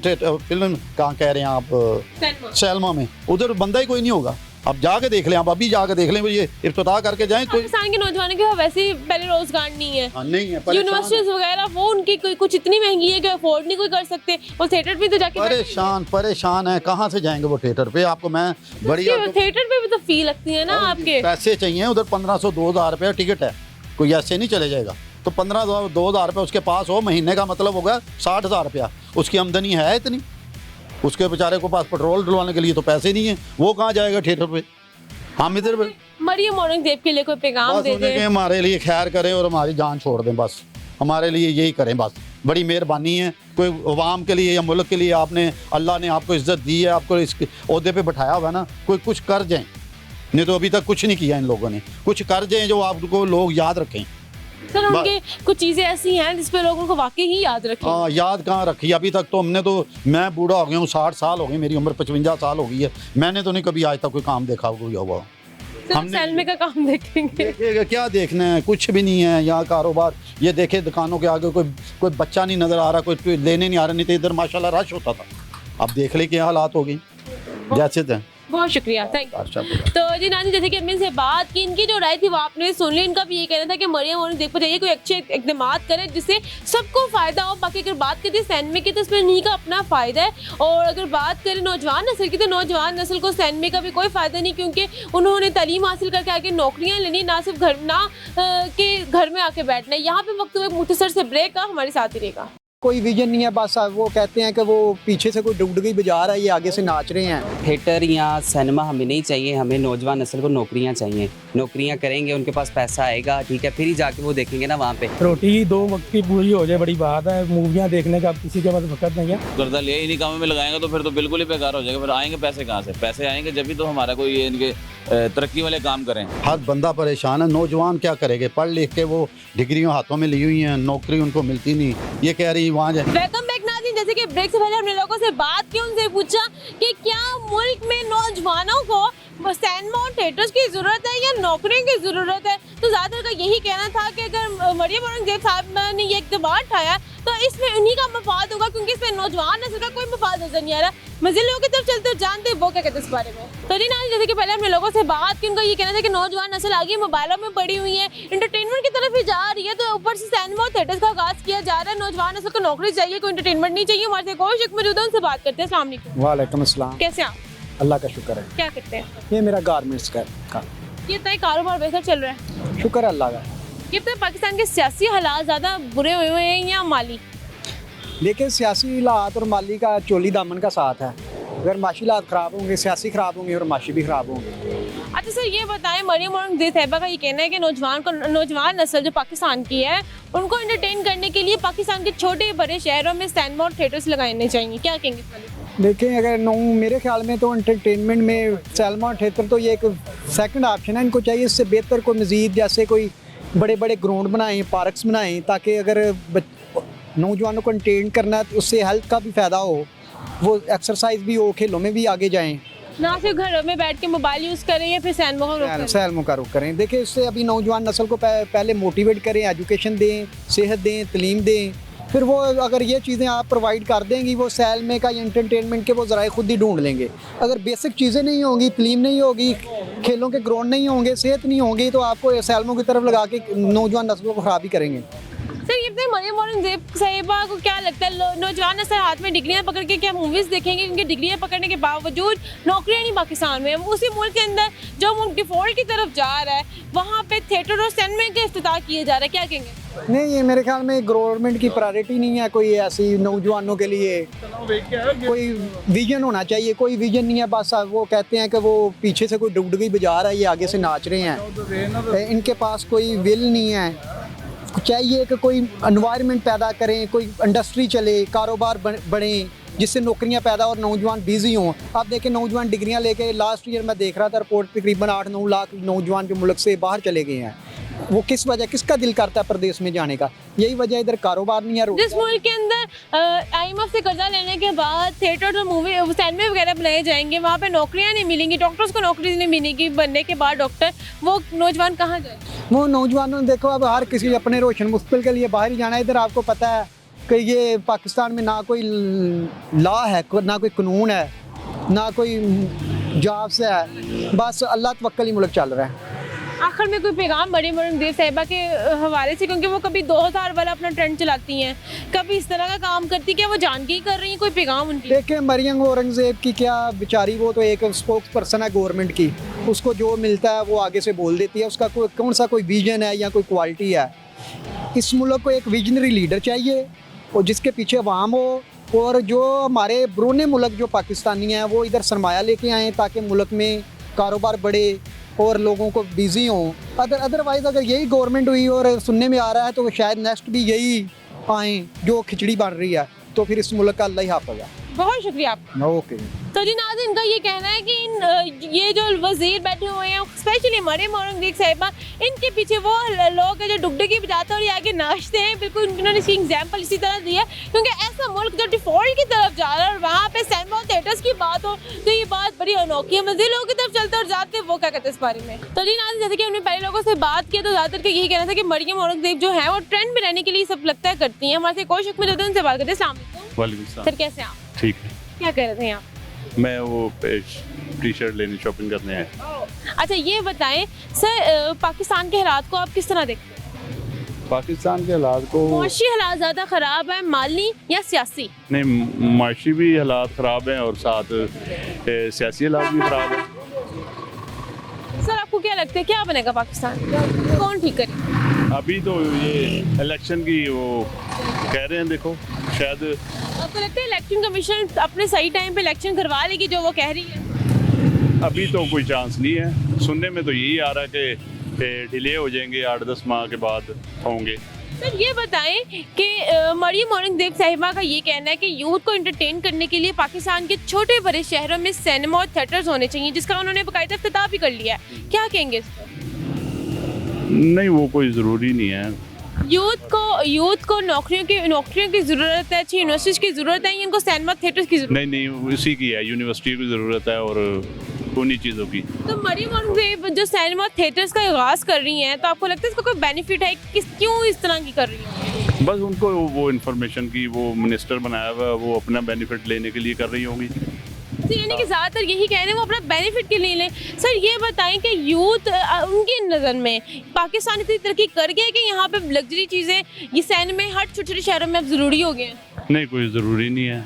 कहाँ कह रहे हैं आप, सैलमा में, उधर बंदा ही कोई नहीं होगा। अब जाके देख लें, आप अभी जाके देख लें, ये इफ्तिताह करके जाएं। कोई पाकिस्तान के नौजवानों के वैसे ही पहले रोजगार नहीं है, नहीं है, यूनिवर्सिटीज वगैरह वो उनकी कुछ इतनी महंगी है कि अफोर्ड नहीं कोई कर सकते, और थिएटर भी तो जाके परेशान है। कहाँ से जाएंगे वो थिएटर पे? आपको मैं बढ़िया थिएटर पे भी तो फी लगती है ना, आपके पैसे चाहिए। उधर 1500-2000 रुपया टिकट है, कोई ऐसे नहीं चले जाएगा। तो 15-2000 रुपये उसके पास हो, महीने का मतलब होगा 60,000 रुपया। उसकी आमदनी है इतनी, उसके बेचारे को पास पेट्रोल डलवाने के लिए तो पैसे नहीं है, वो कहाँ जाएगा थिएटर पे? हम इधर मरियम औरंगजेब के लिए कोई पैगाम दे दें, हमारे लिए खैर करें और हमारी जान छोड़ दें, बस हमारे लिए यही करें, बस बड़ी मेहरबानी है। कोई अवाम के लिए या मुल्क के लिए आपने, अल्लाह ने आपको इज्जत दी है, आपको इस ओहदे पे बैठाया हुआ है ना, कोई कुछ कर जाएं। नहीं तो अभी तक कुछ नहीं किया इन लोगों ने, कुछ कर जाएं जो आपको लोग याद रखें। सर उनके कुछ चीज़ें ऐसी हैं जिस पे लोगों को वाकई ही याद रखें। हाँ, याद कहाँ रखी अभी तक? तो हमने तो, मैं बूढ़ा हो गया हूँ, 60 साल हो गए, मेरी उम्र 55 साल हो गई है, मैंने तो नहीं कभी आज तक कोई काम देखा हुआ। हमने- सैलमे का काम देखेंगे। देखिएगा क्या देखना है, कुछ भी नहीं है यहाँ कारोबार। ये देखे दुकानों के आगे कोई बच्चा नहीं नज़र आ रहा, कोई लेने नहीं आ रहा, नहीं तो इधर माशाल्लाह रश होता था। अब देख ले क्या हालात हो गई जैसे थे। बहुत शुक्रिया, थैंक यू। तो जी नानी, जैसे कि हमने इनसे बात की, इनकी जो राय थी वो आपने सुन ली। इनका भी ये कहना था कि मरियम और देख जाइए कोई अच्छे इकदाम करें जिससे सबको फ़ायदा हो। बाकी अगर बात करें सैनमे की तो इसमें इन्हीं का अपना फ़ायदा है, और अगर बात करें नौजवान नस्ल की तो नौजवान नस्ल को सैनमे का भी कोई फ़ायदा नहीं, क्योंकि उन्होंने तालीम हासिल करके आगे नौकरियाँ लेनी, ना सिर्फ घर में आके बैठना है। यहाँ पे वक्त हुए मुख्तसर से ब्रेक का, हमारे साथ ही रहेगा। कोई विजन नहीं है, बस वो कहते हैं कि वो पीछे से कोई डुगडुगी बजा रहा है, ये आगे से नाच रहे हैं। थिएटर या सिनेमा हमें नहीं चाहिए, हमें नौजवान नस्ल को नौकरियां चाहिए। नौकरियां करेंगे, उनके पास पैसा आएगा, ठीक है, फिर ही जाके वो देखेंगे ना वहाँ पे। रोटी 2 वक्त की पूरी हो जाए बड़ी बात है। मूवियाँ देखने का अब किसी के पास वक्त नहीं है। कर्जा ले इन्हीं कामों में लगाएंगे तो फिर तो बिल्कुल ही बेकार हो जाएगा। फिर आएंगे पैसे कहाँ से? पैसे आएंगे जब भी तो हमारा कोई ये इनके तरक्की वाले काम करें। हर बंदा परेशान है, नौजवान क्या करेंगे? पढ़ लिख के वो डिग्रियों हाथों में ली हुई हैं, नौकरी उनको मिलती नहीं। ये कह रही वहाँ जाए। वेलकम बैक नाज़रीन, जैसे कि ब्रेक से पहले हमने लोगों से बात की, उनसे पूछा कि क्या मुल्क में नौजवानों को सिनेमा और थिएटर्स की ज़रूरत है या नौकरियों की ज़रूरत है। तो ज़्यादातर का यही कहना था कि अगर मरियम औरंगज़ेब साहब ने ये इक़दाम उठाया तो इसमें उन्हीं का मफाद होगा, क्योंकि इसमें नौजवान नस्ल का कोई मफाद नजर नहीं आ रहा। मज़ीद लोगों की तरफ चलते हो, जानते वो क्या कहते हैं इस बारे में। तो जी ना, जैसे कि पहले हमने लोगों से बात की, उनका ये कहना था कि नौजवान नस्ल आगे मोबाइलों में पड़ी हुई है, इंटरटेनमेंट की तरफ ही जा रही है, तो ऊपर से सिनेमा और थिएटर्स का आगाज़ किया जा रहा है। नौजवान नस्ल को नौकरी चाहिए, कोई इंटरटेनमेंट नहीं चाहिए। हमारे साथ कोई मौजूद है, उनसे बात करते हैं। अस्सलाम वालेकुम। वालेकुम अस्सलाम। कैसे आप? अल्लाह का शुक्र है। क्या करते हैं? ये मेरा गारमेंट्स का ये तय कारोबार वैसा चल रहा है? शुक्र है अल्लाह का। ये तो पाकिस्तान के सियासी हालात ज़्यादा बुरे हुए हैं या माली? देखिए, सियासी हालात और माली का चोली दामन का साथ है। अगर माशी हालात ख़राब होंगे, सियासी ख़राब होंगे और माशी भी ख़राब होंगे। अच्छा सर, ये बताएं, मरियम औरंगज़ेब साहिबा का ये कहना है कि नौजवान नस्ल जो पाकिस्तान की है उनको एंटरटेन करने के लिए पाकिस्तान के छोटे बड़े शहरों में सिनेमा और थिएटर्स लगाने चाहिए। क्या कहेंगे इस बारे में? देखें, अगर मेरे ख्याल में तो एंटरटेनमेंट में सिनेमा और थिएटर तो ये एक सेकंड ऑप्शन है। इनको चाहिए इससे बेहतर कोई मज़ीद, जैसे कोई बड़े बड़े ग्राउंड बनाएं, पार्क्स बनाएं, ताकि अगर नौजवानों को एंटरटेन करना है तो उससे हेल्थ का भी फ़ायदा हो, वो एक्सरसाइज भी हो, खेलों में भी आगे जाएं, ना सिर्फ घरों में बैठ के मोबाइल यूज़ करें या फिर सैलमों का रुख करें। देखिए, इससे अभी नौजवान नस्ल को पहले मोटिवेट करें, एजुकेशन दें, सेहत दें, तलीम दें, फिर वो अगर ये चीज़ें आप प्रोवाइड कर देंगी, वो सैलमे का या एंटरटेनमेंट के वो ज़राए खुद ही ढूंढ लेंगे। अगर बेसिक चीज़ें नहीं होंगी, तलीम नहीं होगी, खेलों के ग्राउंड नहीं होंगे, सेहत नहीं होगी, तो आपको सैलमों की तरफ लगा के नौजवान नस्लों को ख़राब ही करेंगे। सर, ये बताइए, मरियम औरंगज़ेब साहिबा को क्या लगता है नौजवान नस्ल हाथ में डिग्रियां पकड़ के क्या मूवीज़ देखेंगे? क्योंकि डिग्रियां पकड़ने के बावजूद नौकरियां नहीं पाकिस्तान में। उसी मुल्क के अंदर जो मुल्क डिफॉल्ट की तरफ जा रहा है, वहाँ पे थिएटर और सिनेमा का इफ्तिताह किया जा रहा है। क्या कहेंगे? नहीं, ये मेरे ख्याल में गवर्नमेंट की प्रायोरिटी नहीं है कोई ऐसी नौजवानों के लिए। कोई विजन होना चाहिए, कोई विजन नहीं है। बस वो कहते हैं कि वो पीछे से कोई डुगडुगी बजा रहा है, ये आगे से नाच रहे हैं। इनके पास कोई विल नहीं है। चाहिए कि कोई एनवायरनमेंट पैदा करें, कोई इंडस्ट्री चले, कारोबार बढ़े, जिससे नौकरियां पैदा और नौजवान बिजी हों। आप देखें, नौजवान डिग्रियां लेके, लास्ट ईयर मैं देख रहा था रिपोर्ट, तकरीबन 8-9 लाख नौजवान जो मुल्क से बाहर चले गए हैं। वो किस वजह, किसका दिल करता है प्रदेश में जाने का? यही वजह, इधर कारोबार नहीं है। जिस मुल्क के अंदर IMF से कर्जा लेने के बाद थिएटर और मूवी सिनेमा वगैरह बनाए जाएंगे, वहाँ पे नौकरियाँ नहीं मिलेंगी, डॉक्टर्स को नौकरी नहीं मिलेगी, बनने के बाद डॉक्टर, वो नौजवान कहाँ जाए? वो नौजवानों ने देखो, अब हर किसी अपने रोशन मुस्तकबिल के लिए बाहर ही जाना है। इधर आपको पता है कि ये पाकिस्तान में ना कोई लॉ है, ना कोई कानून है, ना कोई जॉब्स है, बस अल्लाह तवक्कल ही मुल्क चल रहा है। आखिर में कोई पैगाम मरियम औरंगज़ेब साहिबा के हवाले से, क्योंकि वो कभी 2000 वाला अपना ट्रेंड चलाती हैं, कभी इस तरह का काम करती, क्या वो जान के ही कर रही हैं? कोई पैगाम उनकी? देखिए, मरियम औरंगज़ेब की क्या बेचारी, वो तो एक स्पोक्स पर्सन है गवर्नमेंट की, उसको जो मिलता है वो आगे से बोल देती है। उसका कौन सा कोई विजन है या कोई क्वालिटी है? इस मुल्क को एक विजनरी लीडर चाहिए और जिसके पीछे अवाम हो, और जो हमारे बरूने मुल्क जो पाकिस्तानी हैं वो इधर सरमाया लेके आएँ ताकि मुल्क में कारोबार बढ़े और लोगों को बिजी हों। अदरवाइज़ अगर यही गवर्नमेंट हुई और सुनने में आ रहा है तो शायद नेक्स्ट भी यही आए जो खिचड़ी बन रही है, तो फिर इस मुल्क का अल्लाह ही हाफ़िज़ है। बहुत शुक्रिया आपका। ओके। तो जी नाज़रीन, इनका ये कहना है कि ये जो वजीर बैठे हुए हैं, स्पेशली मरियम औरंगज़ेब साहिबा, इनके पीछे वो लोग हैं जो डुगडुगी बजाते हैं और ये आगे नाचते हैं। बिल्कुल उन्होंने इसकी एग्जाम्पल इसी तरह दी है, क्योंकि ऐसा मुल्क जो डिफॉल्ट की तरफ जा रहा है और वहाँ पे सिनेमा थिएटर्स की बात हो तो ये बात बड़ी अनोखी है। मज़ीद लोगों की तरफ चलते और जाते वो क्या कहते हैं इस बारे में। तो जी नाज़रीन, जैसे कि हमने पहले लोगों से बात किया तो ज़्यादातर का यही कहना था कि मरियम औरंगज़ेब जो है वो ट्रेंड में रहने के लिए सब लगता है करती हैं। हमारे से कोई शक में जो उनसे बात करते हैं। अस्सलाम वालेकुम सर, कैसे हैं आप? ठीक है। क्या कह रहे थे आप? मैं वो टी शर्ट लेने शॉपिंग करने आया। अच्छा ये बताएं सर, पाकिस्तान के हालात को आप किस तरह देखते हैं? पाकिस्तान के हालात को, मुआशी हालात ज़्यादा ख़राब है, माली या सियासी? नहीं, माशी भी हालात ख़राब हैं और साथ सियासी हालात भी ख़राब हैं। सर आपको क्या लगता है क्या बनेगा पाकिस्तान, कौन ठीक करेगा? अभी तो ये इलेक्शन की वो कह रहे हैं, देखो शायद। आपको लगता है इलेक्शन कमीशन अपने सही टाइम पे इलेक्शन करवा लेगी जो वो कह रही है? अभी तो कोई चांस नहीं है। सुनने में तो यही आ रहा है कि डिले हो जाएंगे, 8-10 माह के बाद होंगे। सर ये बताएं कि मरियम औरंगज़ेब साहिबा का ये कहना है कि यूथ को एंटरटेन करने के लिए पाकिस्तान के छोटे बड़े शहरों में सिनेमा और थिएटर्स होने चाहिए, जिसका उन्होंने बाकायदा इफ्तिताह भी कर लिया है। क्या कहेंगे इस पर? नहीं, वो कोई ज़रूरी नहीं है। यूथ को नौकरियों की ज़रूरत है, अच्छी यूनिवर्सिटीज़ की ज़रूरत है, इनको सिनेमा थिएटर्स की ज़रूरत? नहीं, उसी की है, यूनिवर्सिटी की ज़रूरत है और उन्हीं चीज़ों की। तो मरियम औरंगज़ेब जो सिनेमा थिएटर्स का आगाज़ कर रही हैं, तो आपको लगता है इसका कोई बेनिफिट है? क्यों इस तरह की कर रही हैं? बस उनको वो इन्फॉर्मेशन की, वो मिनिस्टर बनाया हुआ है, वो अपना बेनिफिट लेने के लिए कर रही होंगी। तो यानी कि ज़्यादातर यही कह रहे हैं वो अपना बेनिफिट के लिए लें। सर ये बताएं कि यूथ उनकी नज़र में पाकिस्तान इतनी तरक्की कर गया कि यहाँ पे लग्जरी चीज़ें ये सैन में हर छोटे छोटे शहरों में अब ज़रूरी हो गए हैं? नहीं, कोई ज़रूरी नहीं है।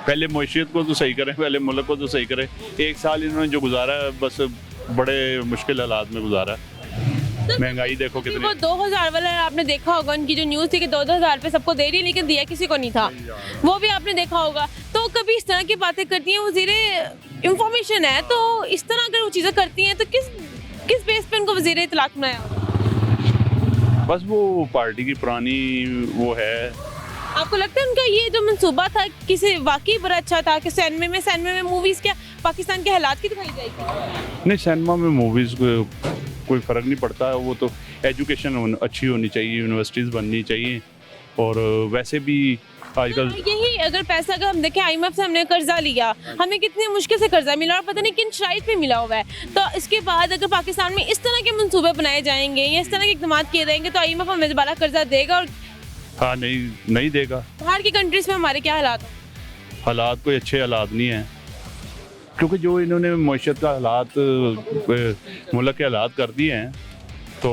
पहले मईशत को तो सही करें, पहले मुल्क को तो सही करें। 1 साल इन्होंने जो गुजारा है बस बड़े मुश्किल हालात में गुजारा है। महंगाई देखो कितनी। वो 2000 वाला आपने देखा होगा, उनकी जो न्यूज़ थी कि 2-2 पे सबको दे रही है लेकिन दिया किसी को नहीं था, वो भी आपने देखा होगा। तो कभी इस तरह की बातें करती हैं, वज़ीर इंफॉर्मेशन है, तो इस तरह अगर वो चीज़ें करती हैं तो किस बेस पे उनको वज़ीर इत्तलात बनाया? बस वो पार्टी की पुरानी वो है। आपको लगता है उनका ये जो मंसूबा था किसी वाकई बड़ा अच्छा था कि सिनेमा में मूवीज़ क्या पाकिस्तान के हालात की दिखाई जाएगी? नहीं, सिनेमा में मूवीज़ कोई फ़र्क नहीं पड़ता है। वो तो एजुकेशन अच्छी होनी चाहिए, यूनिवर्सिटीज़ बननी चाहिए। और वैसे भी आजकल यही अगर पैसा अगर हम देखें, IMF से हमने कर्जा लिया, हमें कितनी मुश्किल से कर्जा मिला और पता नहीं किन शराइत पे मिला हुआ है। तो इसके बाद अगर पाकिस्तान में इस तरह के मंसूबे बनाए जाएंगे या इस तरह के इक़दाम किए जाएंगे तो IMF हमें दोबारा कर्जा देगा? और हाँ, नहीं देगा। बाहर की कंट्रीज में हमारे क्या हालात? हालात कोई अच्छे हालात नहीं हैं, क्योंकि जो इन्होंने मईशत का हालात, मुल्क के हालात कर दिए हैं, तो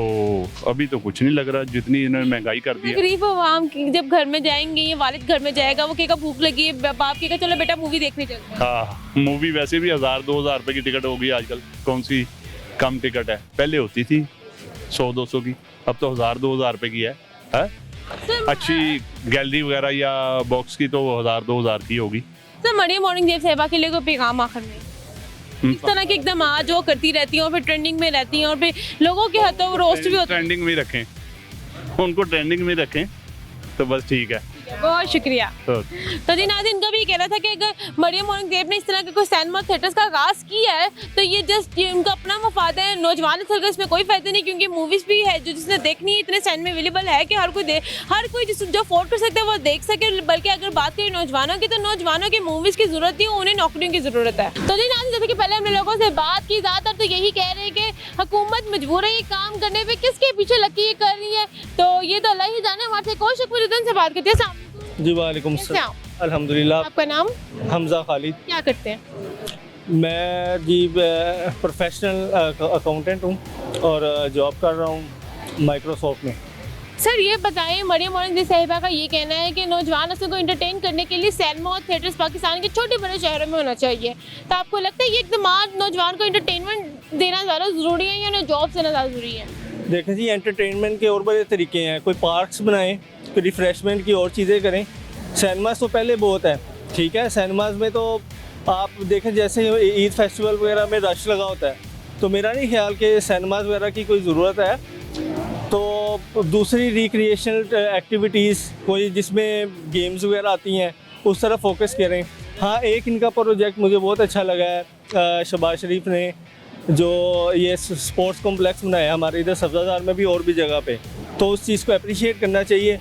अभी तो कुछ नहीं लग रहा जितनी इन्होंने महंगाई कर दी है। गरीब आवाम की जब घर में जाएंगे, ये वालिद घर में जाएगा, वो कहेगा भूख लगी है, बाप कहेगा चलो बेटा मूवी देखने चलते हैं। हाँ, मूवी वैसे भी 1000-2000 रुपए की टिकट होगी आजकल। कौन सी कम टिकट है? पहले होती थी 100-200 की, अब तो 1000-2000 रुपए की है? अच्छी गैलरी वगैरह या बॉक्स की तो 1000-2000 की होगी। सर मरियम औरंगज़ेब साहिबा के लिए कोई पैगाम आखिर में? इस तरह के एकदम जो करती रहती हैं और फिर ट्रेंडिंग में रहती हैं और फिर लोगों के हाथों रोस्ट भी होते हैं। ट्रेंडिंग में रखें, उनको ट्रेंडिंग में रखें तो बस ठीक है। बहुत शुक्रिया। तो जी नाज़रीन, इनका भी कहना था कि अगर मरियम औरंगज़ेब ने इस तरह के कोई सिनेमा थिएटर्स का आगाज़ किया है तो ये जस्ट ये उनका अपना मफाद है, नौजवान नस्ल का इसमें कोई फ़ायदा नहीं, क्योंकि मूवीज़ भी है जो जिसने देखनी है, इतने सिनेमा अवेलेबल है कि हर कोई जो अफोर्ड कर सकता है वो देख सके। बल्कि अगर बात करें नौजवानों की तो नौजवानों की मूवीज़ की ज़रूरत नहीं, उन्हें नौकरियों की ज़रूरत है। तो जी नाज़रीन, जैसे कि पहले हमने लोगों से बात की, ज़्यादातर तो यही कह रहे हैं कि हुकूमत मजबूर है ये काम करने पर, किसके पीछे लग के ये कर रही है, तो ये तो अल्लाह ही जाने। हमारे से कोई शक से बात करते हैं। जी वालेकुम सलाम। अल्हम्दुलिल्लाह। आपका नाम? हमजा खालिद। क्या करते हैं? मैं जी प्रोफेशनल अकाउंटेंट हूँ और जॉब कर रहा हूँ माइक्रोसॉफ्ट में। सर ये बताएं, मरियम औरंगज़ेब साहिबा का ये कहना है कि नौजवान नस्ल को एंटरटेन करने के लिए सिनेमा और थिएटर्स पाकिस्तान के छोटे बड़े शहरों में होना चाहिए, तो आपको लगता है ये इक़दाम नौजवान को एंटरटेनमेंट देना ज़्यादा ज़रूरी है या उन्हें जॉब से ज़्यादा ज़रूरी है? देखें जी, एंटरटेनमेंट के और बड़े तरीके हैं। कोई पार्क्स बनाएं, कोई रिफ़्रेशमेंट की और चीज़ें करें। सिनेमास तो पहले बहुत है, ठीक है। सिनेमास में तो आप देखें जैसे ईद फेस्टिवल वगैरह में रश लगा होता है, तो मेरा नहीं ख्याल कि सिनेमास वगैरह की कोई ज़रूरत है। तो दूसरी रिक्रिएशनल एक्टिविटीज़ कोई जिसमें गेम्स वगैरह आती हैं उस तरफ फोकस करें। हाँ, एक इनका प्रोजेक्ट मुझे बहुत अच्छा लगा है, शहबाज शरीफ ने जो ये स्पोर्ट्स कॉम्प्लेक्स बनाया हमारे इधर सब्ज़ादार में भी और भी जगह पे, तो उस चीज़ को अप्रिशिएट करना चाहिए।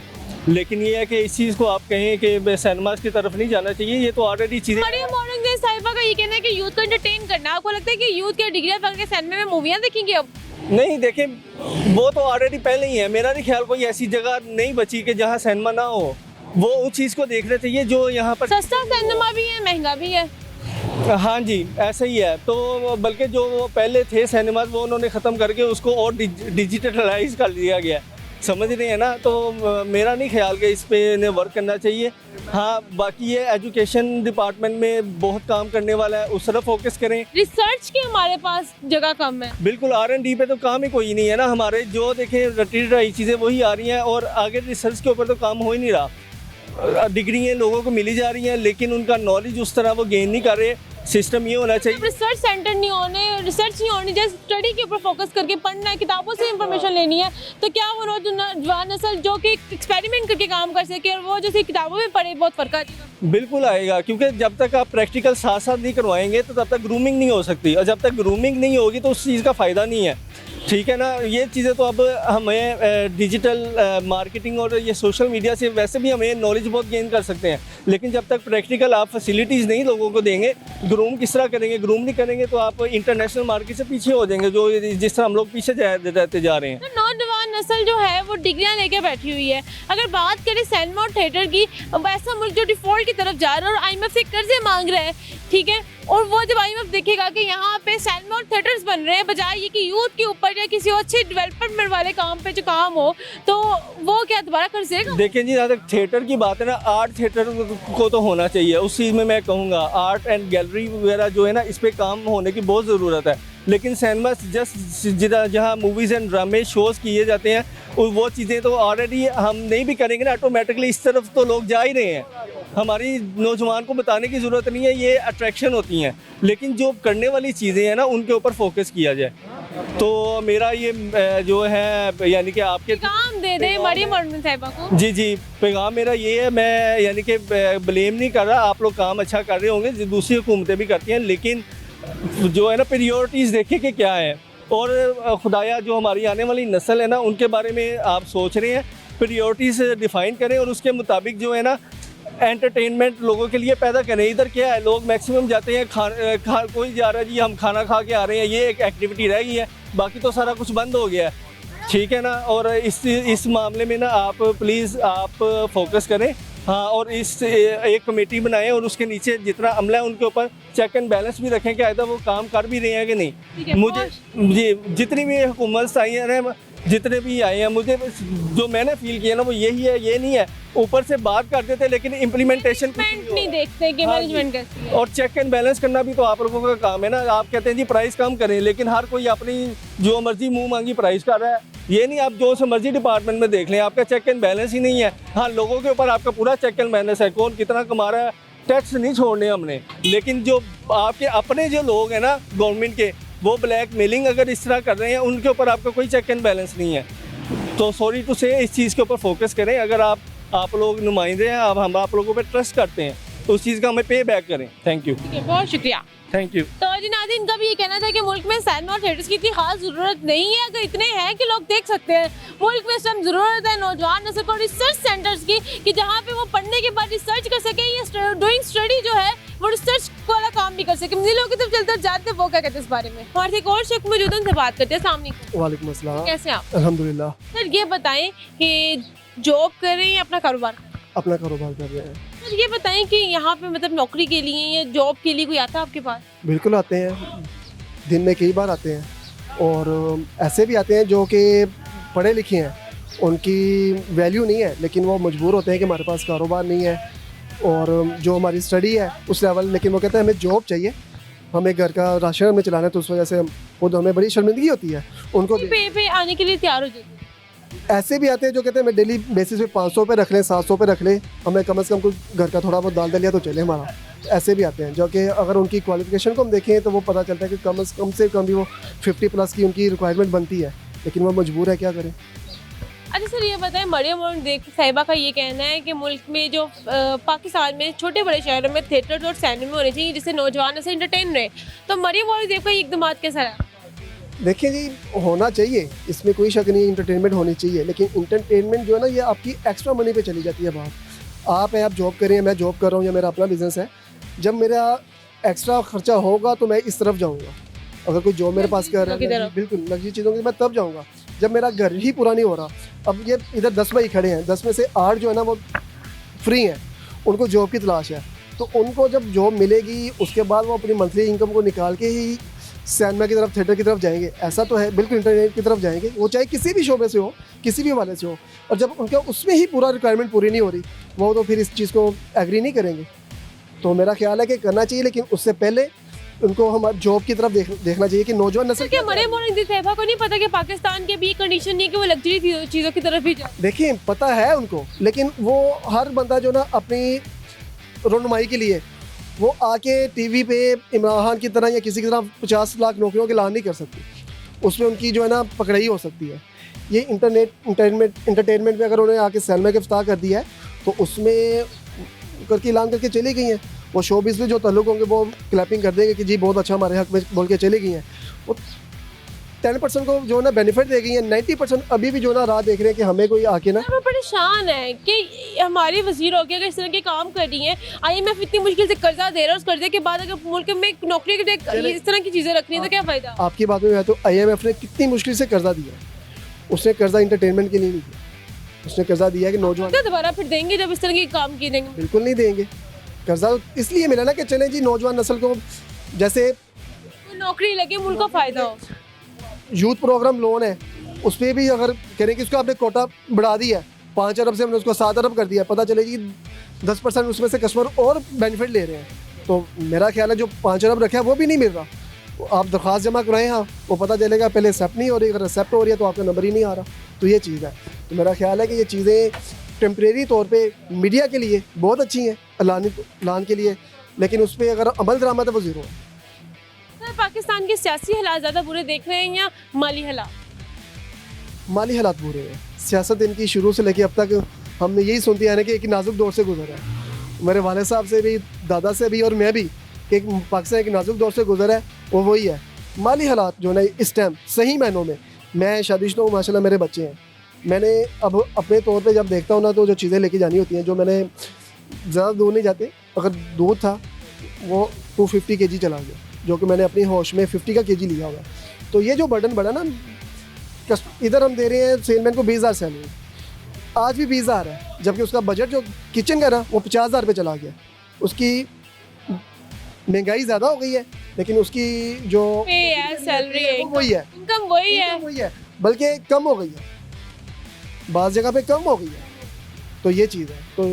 लेकिन ये है कि इस चीज़ को आप कहें कि सिनेमास की तरफ नहीं जाना चाहिए, ये तो ऑलरेडी चीज़ें। मरियम औरंगज़ेब साहिबा का ये कहना है कि यूथ को एंटरटेन करना, आपको लगता है कि यूथ के डिग्रियां पकड़ के सिनेमा में मूवियाँ देखेंगे अब? नहीं, देखें, वो तो ऑलरेडी पहले ही है। मेरा नहीं ख्याल कोई ऐसी जगह नहीं बची कि जहाँ सिनेमा ना हो। वो उस चीज़ को देखना चाहिए जो यहाँ पर सस्ता सिनेमा भी है, महंगा भी है। हाँ जी, ऐसा ही है। तो बल्कि जो वो पहले थे सिनेमाज वो उन्होंने ख़त्म करके उसको और डिजिटलाइज कर दिया गया, समझ रहे हैं ना। तो मेरा नहीं ख्याल कि इस पे इन्हें वर्क करना चाहिए। हाँ, बाकी ये एजुकेशन डिपार्टमेंट में बहुत काम करने वाला है, उस तरफ फोकस करें। रिसर्च की हमारे पास जगह कम है। बिल्कुल, R&D पे तो काम ही कोई नहीं है ना हमारे। जो देखें रटी रटाई चीज़ें वही आ रही हैं और आगे रिसर्च के ऊपर तो काम हो ही नहीं रहा। डिग्रियाँ लोगों को मिली जा रही हैं लेकिन उनका नॉलेज उस तरह वो गेन नहीं कर रहे। सिस्टम ये होना चाहिए, रिसर्च सेंटर नहीं होने, रिसर्च नहीं होनी, जैसे स्टडी के ऊपर फोकस करके पढ़ना है, किताबों से इंफॉर्मेशन लेनी है, तो क्या वो नौजवान नस्ल जो कि एक्सपेरिमेंट करके काम कर सके और वो जैसे किताबों में पढ़े, बहुत फर्क आ जाएगा। बिल्कुल आएगा, क्योंकि जब तक आप प्रैक्टिकल साथ साथ नहीं करवाएंगे तो तब तक ग्रूमिंग नहीं हो सकती, और जब तक ग्रूमिंग नहीं होगी तो उस चीज़ का फ़ायदा नहीं है। ठीक है ना। ये चीज़ें तो अब हमें डिजिटल मार्केटिंग और ये सोशल मीडिया से वैसे भी हमें नॉलेज बहुत गेन कर सकते हैं, लेकिन जब तक प्रैक्टिकल आप फैसिलिटीज़ नहीं लोगों को देंगे, ग्रूम किस तरह करेंगे? ग्रूम नहीं करेंगे तो आप इंटरनेशनल मार्केट से पीछे हो जाएंगे, जो जिस तरह हम लोग पीछे रहते जा रहे हैं। तो नौजवान नस्ल जो है वो डिग्रियां लेके बैठी हुई है। अगर बात करें सिनेमा और थिएटर की, वैसा मुल्क जो डिफॉल्ट की तरफ जा रहा है और IMF से कर्जे मांग रहा है, ठीक है, और वो जब IMF देखेगा कि यहाँ पे सिनेमा और थिएटर्स बन रहे हैं, बजाय ये कि यूथ के ऊपर या किसी और अच्छे डेवलपमेंट वाले काम पे जो काम हो, तो वो क्या दोबारा कर देगा? देखिए जी, जहाँ तक थिएटर की बात है ना, आर्ट थिएटर को तो होना चाहिए। उस चीज़ में मैं कहूँगा आर्ट एंड गैलरी वगैरह जो है ना, इस पे काम होने की बहुत ज़रूरत है। लेकिन सिनेमा जस्ट जहाँ मूवीज़ एंड ड्रामे शोज़ किए जाते हैं, वो चीज़ें तो ऑलरेडी हम नहीं भी करेंगे ना, ऑटोमेटिकली इस तरफ तो लोग जा ही रहे हैं। हमारी नौजवान को बताने की ज़रूरत नहीं है, ये अट्रैक्शन होती हैं, लेकिन जो करने वाली चीज़ें हैं ना, उनके ऊपर फोकस किया जाए। तो मेरा ये जो है यानी कि आपके काम दे दे मरियम औरंगज़ेब साहिबा को। जी, पैगाम मेरा ये है, मैं यानी कि ब्लेम नहीं कर रहा, आप लोग काम अच्छा कर रहे होंगे, दूसरी हुकूमतें भी करती हैं, लेकिन जो है ना प्रायोरिटीज़ देखें कि क्या है। और खुदाया जो हमारी आने वाली नस्ल है ना, उनके बारे में आप सोच रहे हैं, प्रायोरिटीज़ डिफ़ाइन करें और उसके मुताबिक जो है ना एंटरटेनमेंट लोगों के लिए पैदा करें। इधर क्या है, लोग मैक्सिमम जाते हैं कोई जा रहा है जी हम खाना खा के आ रहे हैं, ये एक एक्टिविटी रह गई है, बाकी तो सारा कुछ बंद हो गया है। ठीक है ना। और इस मामले में ना आप प्लीज़ आप फोकस करें। हाँ, और इस एक कमेटी बनाएं और उसके नीचे जितना अमला है उनके ऊपर चेक एंड बैलेंस भी रखें कि आइदा वो काम कर भी रहे हैं कि नहीं। मुझे जी जितनी भी हुकूमत आई हैं, जितने भी आए हैं, मुझे जो मैंने फील किया ना वो यही है, ये नहीं है ऊपर से बात करते थे लेकिन इम्प्लीमेंटेशन नहीं देखते कि मैनेजमेंट कैसी है। और चेक एंड बैलेंस करना भी तो आप लोगों का काम है ना। आप कहते हैं जी प्राइस कम करें, लेकिन हर कोई अपनी जो मर्जी मुंह मांगी प्राइस कर रहा है। ये नहीं, आप जो से मर्जी डिपार्टमेंट में देख लें, आपका चेक एंड बैलेंस ही नहीं है। हाँ, लोगों के ऊपर आपका पूरा चेक एंड बैलेंस है, कौन कितना कमा रहा है, टैक्स नहीं छोड़ने हमने। लेकिन जो आपके अपने जो लोग हैं ना गवर्नमेंट के, वो ब्लैक मेलिंग अगर इस तरह कर रहे हैं, उनके ऊपर आपका कोई चेक एंड बैलेंस नहीं है। तो सॉरी टू से इस चीज़ के ऊपर फोकस करें। अगर आप लोग नुमाइंदे हैं, हम आप लोगों पे ट्रस्ट करते हैं, तो उस चीज़ का हमें पे बैक करें। थैंक यू, बहुत शुक्रिया। Thank you. तो जी नाज़रीन, इनका भी ये कहना था कि मुल्क में सिनेमा और थिएटर्स की इतनी खास ज़रूरत नहीं है, अगर इतने हैं कि लोग देख सकते हैं। मुल्क में इस टाइम ज़रूरत है नौजवान नस्ल को रिसर्च सेंटर्स की, कि जहाँ पे वो पढ़ने के बाद रिसर्च कर सके, ये डूइंग स्टडी जो है वो रिसर्च वाला काम भी कर सके। मुझे लोग तो चलते जाते वो क्या कहते हैं इस बारे में। हमारे से एक और शख्स मौजूद है, उनसे बात करते हैं। अस्सलाम वालेकुम। वालेकुम अस्सलाम। कैसे आप? अल्हम्दुलिल्लाह। सर ये बताएं कि जॉब कर रहे हैं या अपना कारोबार? अपना कारोबार कर रहे हैं। सर ये बताएं कि यहाँ पे मतलब नौकरी के लिए या जॉब के लिए कोई आता है आपके पास? बिल्कुल आते हैं, दिन में कई बार आते हैं। और ऐसे भी आते हैं जो कि पढ़े लिखे हैं, उनकी वैल्यू नहीं है, लेकिन वो मजबूर होते हैं कि हमारे पास कारोबार नहीं है और जो हमारी स्टडी है उस लेवल, लेकिन वो कहते हैं हमें जॉब चाहिए, हमें घर का राशन हमें चलाना है, तो उस वजह से खुद हमें बड़ी शर्मिंदगी होती है उनको। पे आने के लिए तैयार हो जाते हैं। ऐसे भी आते हैं जो कहते हैं मैं डेली बेसिस पे 500 पे रख लें, 700 पे रख लें, हमें कम से कम कुछ घर का थोड़ा बहुत दाल दलिया तो चले हमारा। ऐसे भी आते हैं जो कि अगर उनकी क्वालिफिकेशन को हम देखें तो वो पता चलता है कि कम से कम भी वो 50 प्लस की उनकी रिक्वायरमेंट बनती है, लेकिन वो मजबूर है, क्या करें। अच्छा सर, ये बताएं, मरियम और साहिबा का ये कहना है कि मुल्क में जो पाकिस्तान में छोटे बड़े शहरों में थिएटर और सिनेमा होने चाहिए जिससे नौजवान से एंटरटेन रहे, तो मरियम और का ये इकदाम कैसा रहा? देखिए जी, होना चाहिए, इसमें कोई शक नहीं, इंटरटेनमेंट होनी चाहिए, लेकिन इंटरटेनमेंट जो है ना, ये आपकी एक्स्ट्रा मनी पे चली जाती है बात। आप जॉब कर रहे हैं, मैं जॉब कर रहा हूँ या मेरा अपना बिजनेस है, जब मेरा एक्स्ट्रा खर्चा होगा तो मैं इस तरफ जाऊँगा। अगर कोई जॉब मेरे पास कर रहा है, बिल्कुल लग्जरी चीज़ों की, मैं तब जाऊँगा जब मेरा घर ही पूरा नहीं हो रहा। अब ये इधर 10 भाई खड़े हैं, 10 में से 8 जो है ना वो फ्री हैं, उनको जॉब की तलाश है, तो उनको जब जॉब मिलेगी उसके बाद वो अपनी मंथली इनकम को निकाल के ही सिनेमा की तरफ, थिएटर की तरफ जाएंगे। ऐसा तो है, बिल्कुल इंटरनेट की तरफ जाएंगे, वो चाहे किसी भी शोबे से हो, किसी भी वाले से हो, और जब उनका उसमें ही पूरा रिक्वायरमेंट पूरी नहीं हो रही, वो तो फिर इस चीज़ को एग्री नहीं करेंगे। तो मेरा ख्याल है कि करना चाहिए, लेकिन उससे पहले उनको हमारे जॉब की तरफ देखना चाहिए कि नौजवान नस्ल क्या मरियम और साहिबा को नहीं पता कि पाकिस्तान के भी कंडीशन नहीं है कि वो लग्जरी चीज़ों की तरफ ही जाए? देखिए, पता है उनको, लेकिन वो हर बंदा जो ना अपनी रोनुमाई के लिए वो आके टीवी पे इमरान खान की तरह या किसी की तरह 50 लाख नौकरियों के ऐलान नहीं कर सकती, उसमें उनकी जो है ना पकड़ाई हो सकती है। ये इंटरटेनमेंट में अगर उन्होंने आके सिनेमा के इफ्ताह कर दिया है तो उसमें करके ऐलान करके चली गई हैं। वो शोबिज़ में जो ताल्लुक होंगे वो क्लैपिंग कर देंगे कि जी बहुत अच्छा हमारे हक में बोल के चली गई हैं। वो 10% को जो ना बेनिफिट दे गई हैं, 90% अभी भी जो ना राह देख रहे हैं कि हमें कोई आके ना। मैं परेशान है कि हमारी वजीर हो गया, अगर इस तरह के काम कर रही हैं, IMF इतनी मुश्किल से कर्जा दे रहा है, उस कर्जे के बाद अगर मुल्क में नौकरी के इस तरह की चीज़ें रखनी है तो क्या फ़ायदा? आपकी बात में है तो IMF ने कितनी मुश्किल से कर्जा दिया, उसने कर्जा इंटरटेनमेंट के लिए नहीं दिया, उसने कर्जा दिया कि नौजवान दोबारा फिर देंगे जब इस तरह के काम किए देंगे? बिल्कुल नहीं देंगे। कर्जा इसलिए मिला ना कि चलें जी नौजवान नस्ल को जैसे नौकरी लगे, मुल्क को फ़ायदा हो। यूथ प्रोग्राम लोन है, उस पर भी अगर करें कि उसका आपने कोटा बढ़ा दिया है, 5 अरब से हमने उसको 7 अरब कर दिया, पता चलेगी 10% उसमें से कस्टमर और बेनिफिट ले रहे हैं। तो मेरा ख्याल है जो 5 अरब रखा है वो भी नहीं मिल रहा। आप दरख्वास्त जमा कराएं, हाँ वो पता चलेगा पहले एक्सेप्ट नहीं हो रही, अगर एक्सेप्ट हो रही है तो आपका नंबर ही नहीं आ रहा। तो ये चीज़ है। तो मेरा ख्याल है कि ये चीज़ें टेम्परेरी तौर पे मीडिया के लिए बहुत अच्छी हैं, ऐलान के लिए, लेकिन उस पर अगर अमल दरामद है वो ज़ीरो है। सर, पाकिस्तान के सियासी हालात ज़्यादा बुरे देख रहे हैं या माली हालात? माली हालात बुरे हैं। सियासत इनकी शुरू से लेकर अब तक हमने यही सुनते आए हैं कि एक नाजुक दौर से गुजरा है। मेरे वाले साहब से भी, दादा से भी और मैं भी, कि पाकिस्तान एक नाजुक दौर से गुजरा है, वो वही है। माली हालात जो है इस टाइम सही मायनों में, मैं शादीशुदा हूँ माशाल्लाह, मेरे बच्चे हैं, मैंने अब अपने तौर पे जब देखता हूँ ना तो जो चीज़ें लेके जानी होती हैं, जो मैंने ज़्यादा दूर नहीं जाते, अगर दूध था वो 250 kg चला गया, जो कि मैंने अपनी होश में 50 का kg लिया हुआ। तो ये जो बर्डन बढ़ा ना, इधर हम दे रहे हैं सेलमैन को 20,000 सैलरी, आज भी 20,000 है, जबकि उसका बजट जो किचन का ना वो 50,000 पे चला गया। उसकी महंगाई ज़्यादा हो गई है, लेकिन उसकी जो सैलरी है, वही है, इनकम वही है, बल्कि कम हो गई है, बाज़ जगह पे कम हो गई है। तो ये चीज़ है। तो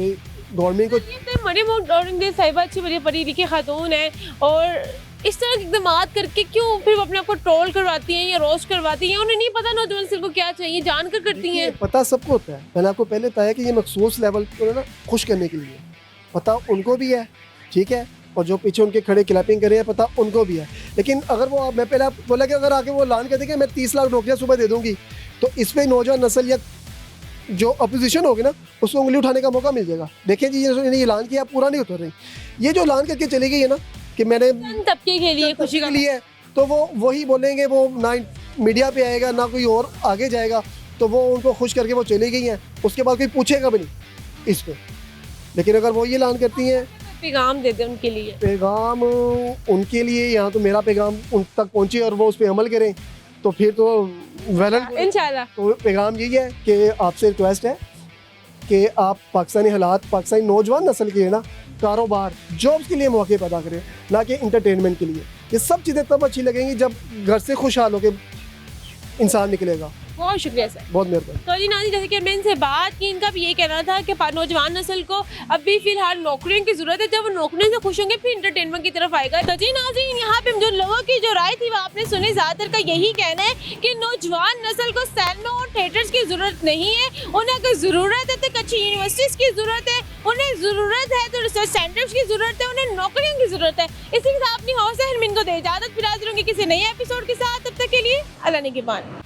गवर्नमेंट को मरियम और साहिबा अच्छी बड़ी पढ़ी लिखी खातून है, और इस तरह के इक़दाम करके क्यों फिर वो अपने आप को ट्रोल करवाती हैं या रोस्ट करवाती हैं? उन्हें नहीं पता नौजवान नस्ल को क्या चाहिए, जानकर करती हैं। पता सबको होता है, मैंने आपको पहले बताया कि ये मखसूस लेवल को ना खुश करने के लिए पता उनको भी है, ठीक है, और जो पीछे उनके खड़े क्लैपिंग कर रहे हैं पता उनको भी है। लेकिन अगर वो, मैं पहले आप बोला कि अगर आके वो ऐलान कर दे कि मैं 30 लाख नौकरियाँ सुबह दे दूँगी, तो इस पर नौजवान नस्ल या जो अपोजिशन होगी ना उसको उंगली उठाने का मौका मिल जाएगा। देखिए जी, ये ऐलान किया पूरा नहीं उतर रही, ये जो ऐलान करके चली गई है ना कि मैंने तबके के लिए खुशी के लिए, तो वो वही बोलेंगे, वो ना मीडिया पे आएगा ना कोई और आगे जाएगा, तो वो उनको खुश करके वो चली गई हैं, उसके बाद कोई पूछेगा भी नहीं इस पर। लेकिन अगर वो ये ऐलान करती हैं, पैगाम दे दे उनके लिए, पैगाम उनके लिए, यहाँ तो मेरा पैगाम उन तक पहुँचे और वो उस पर अमल करें, तो फिर तो इंशाल्लाह। तो पैगाम यही है कि आपसे रिक्वेस्ट है कि आप पाकिस्तानी हालात, पाकिस्तानी नौजवान नस्ल के लिए ना कारोबार, जॉब्स के लिए मौके पैदा करें, ना कि इंटरटेनमेंट के लिए। ये सब चीज़ें तब अच्छी लगेंगी जब घर से खुशहाल होकर इंसान निकलेगा। बहुत शुक्रिया सर, बहुत मेहरबानी। तो जी नाज़रीन, जैसे कि मैंने इनसे बात की, इनका भी ये कहना था कि नौजवान नस्ल को अभी फिलहाल नौकरियों की ज़रूरत है, जब वो नौकरियों से खुश होंगे फिर इंटरटेनमेंट की तरफ आएगा। तो जी नाज़रीन, यहाँ पे जो लोगों की जो राय थी वो आपने सुनी, ज़्यादातर का यही कहना है कि नौजवान नस्ल को सिनेमा और थिएटर्स की ज़रूरत नहीं है, उन्हें अगर ज़रूरत है तो अच्छी यूनिवर्सिटीज़ की ज़रूरत है, उन्हें ज़रूरत है तो रिसर्च सेंटर्स की ज़रूरत है, उन्हें नौकरियों की ज़रूरत है। इसी के साथ अपनी हौसला हरमिन को दे इजाज़त, फिर हाजिर होंगे किसी नए एपिसोड के साथ। तब तक के लिए अल्लाह निगहबान।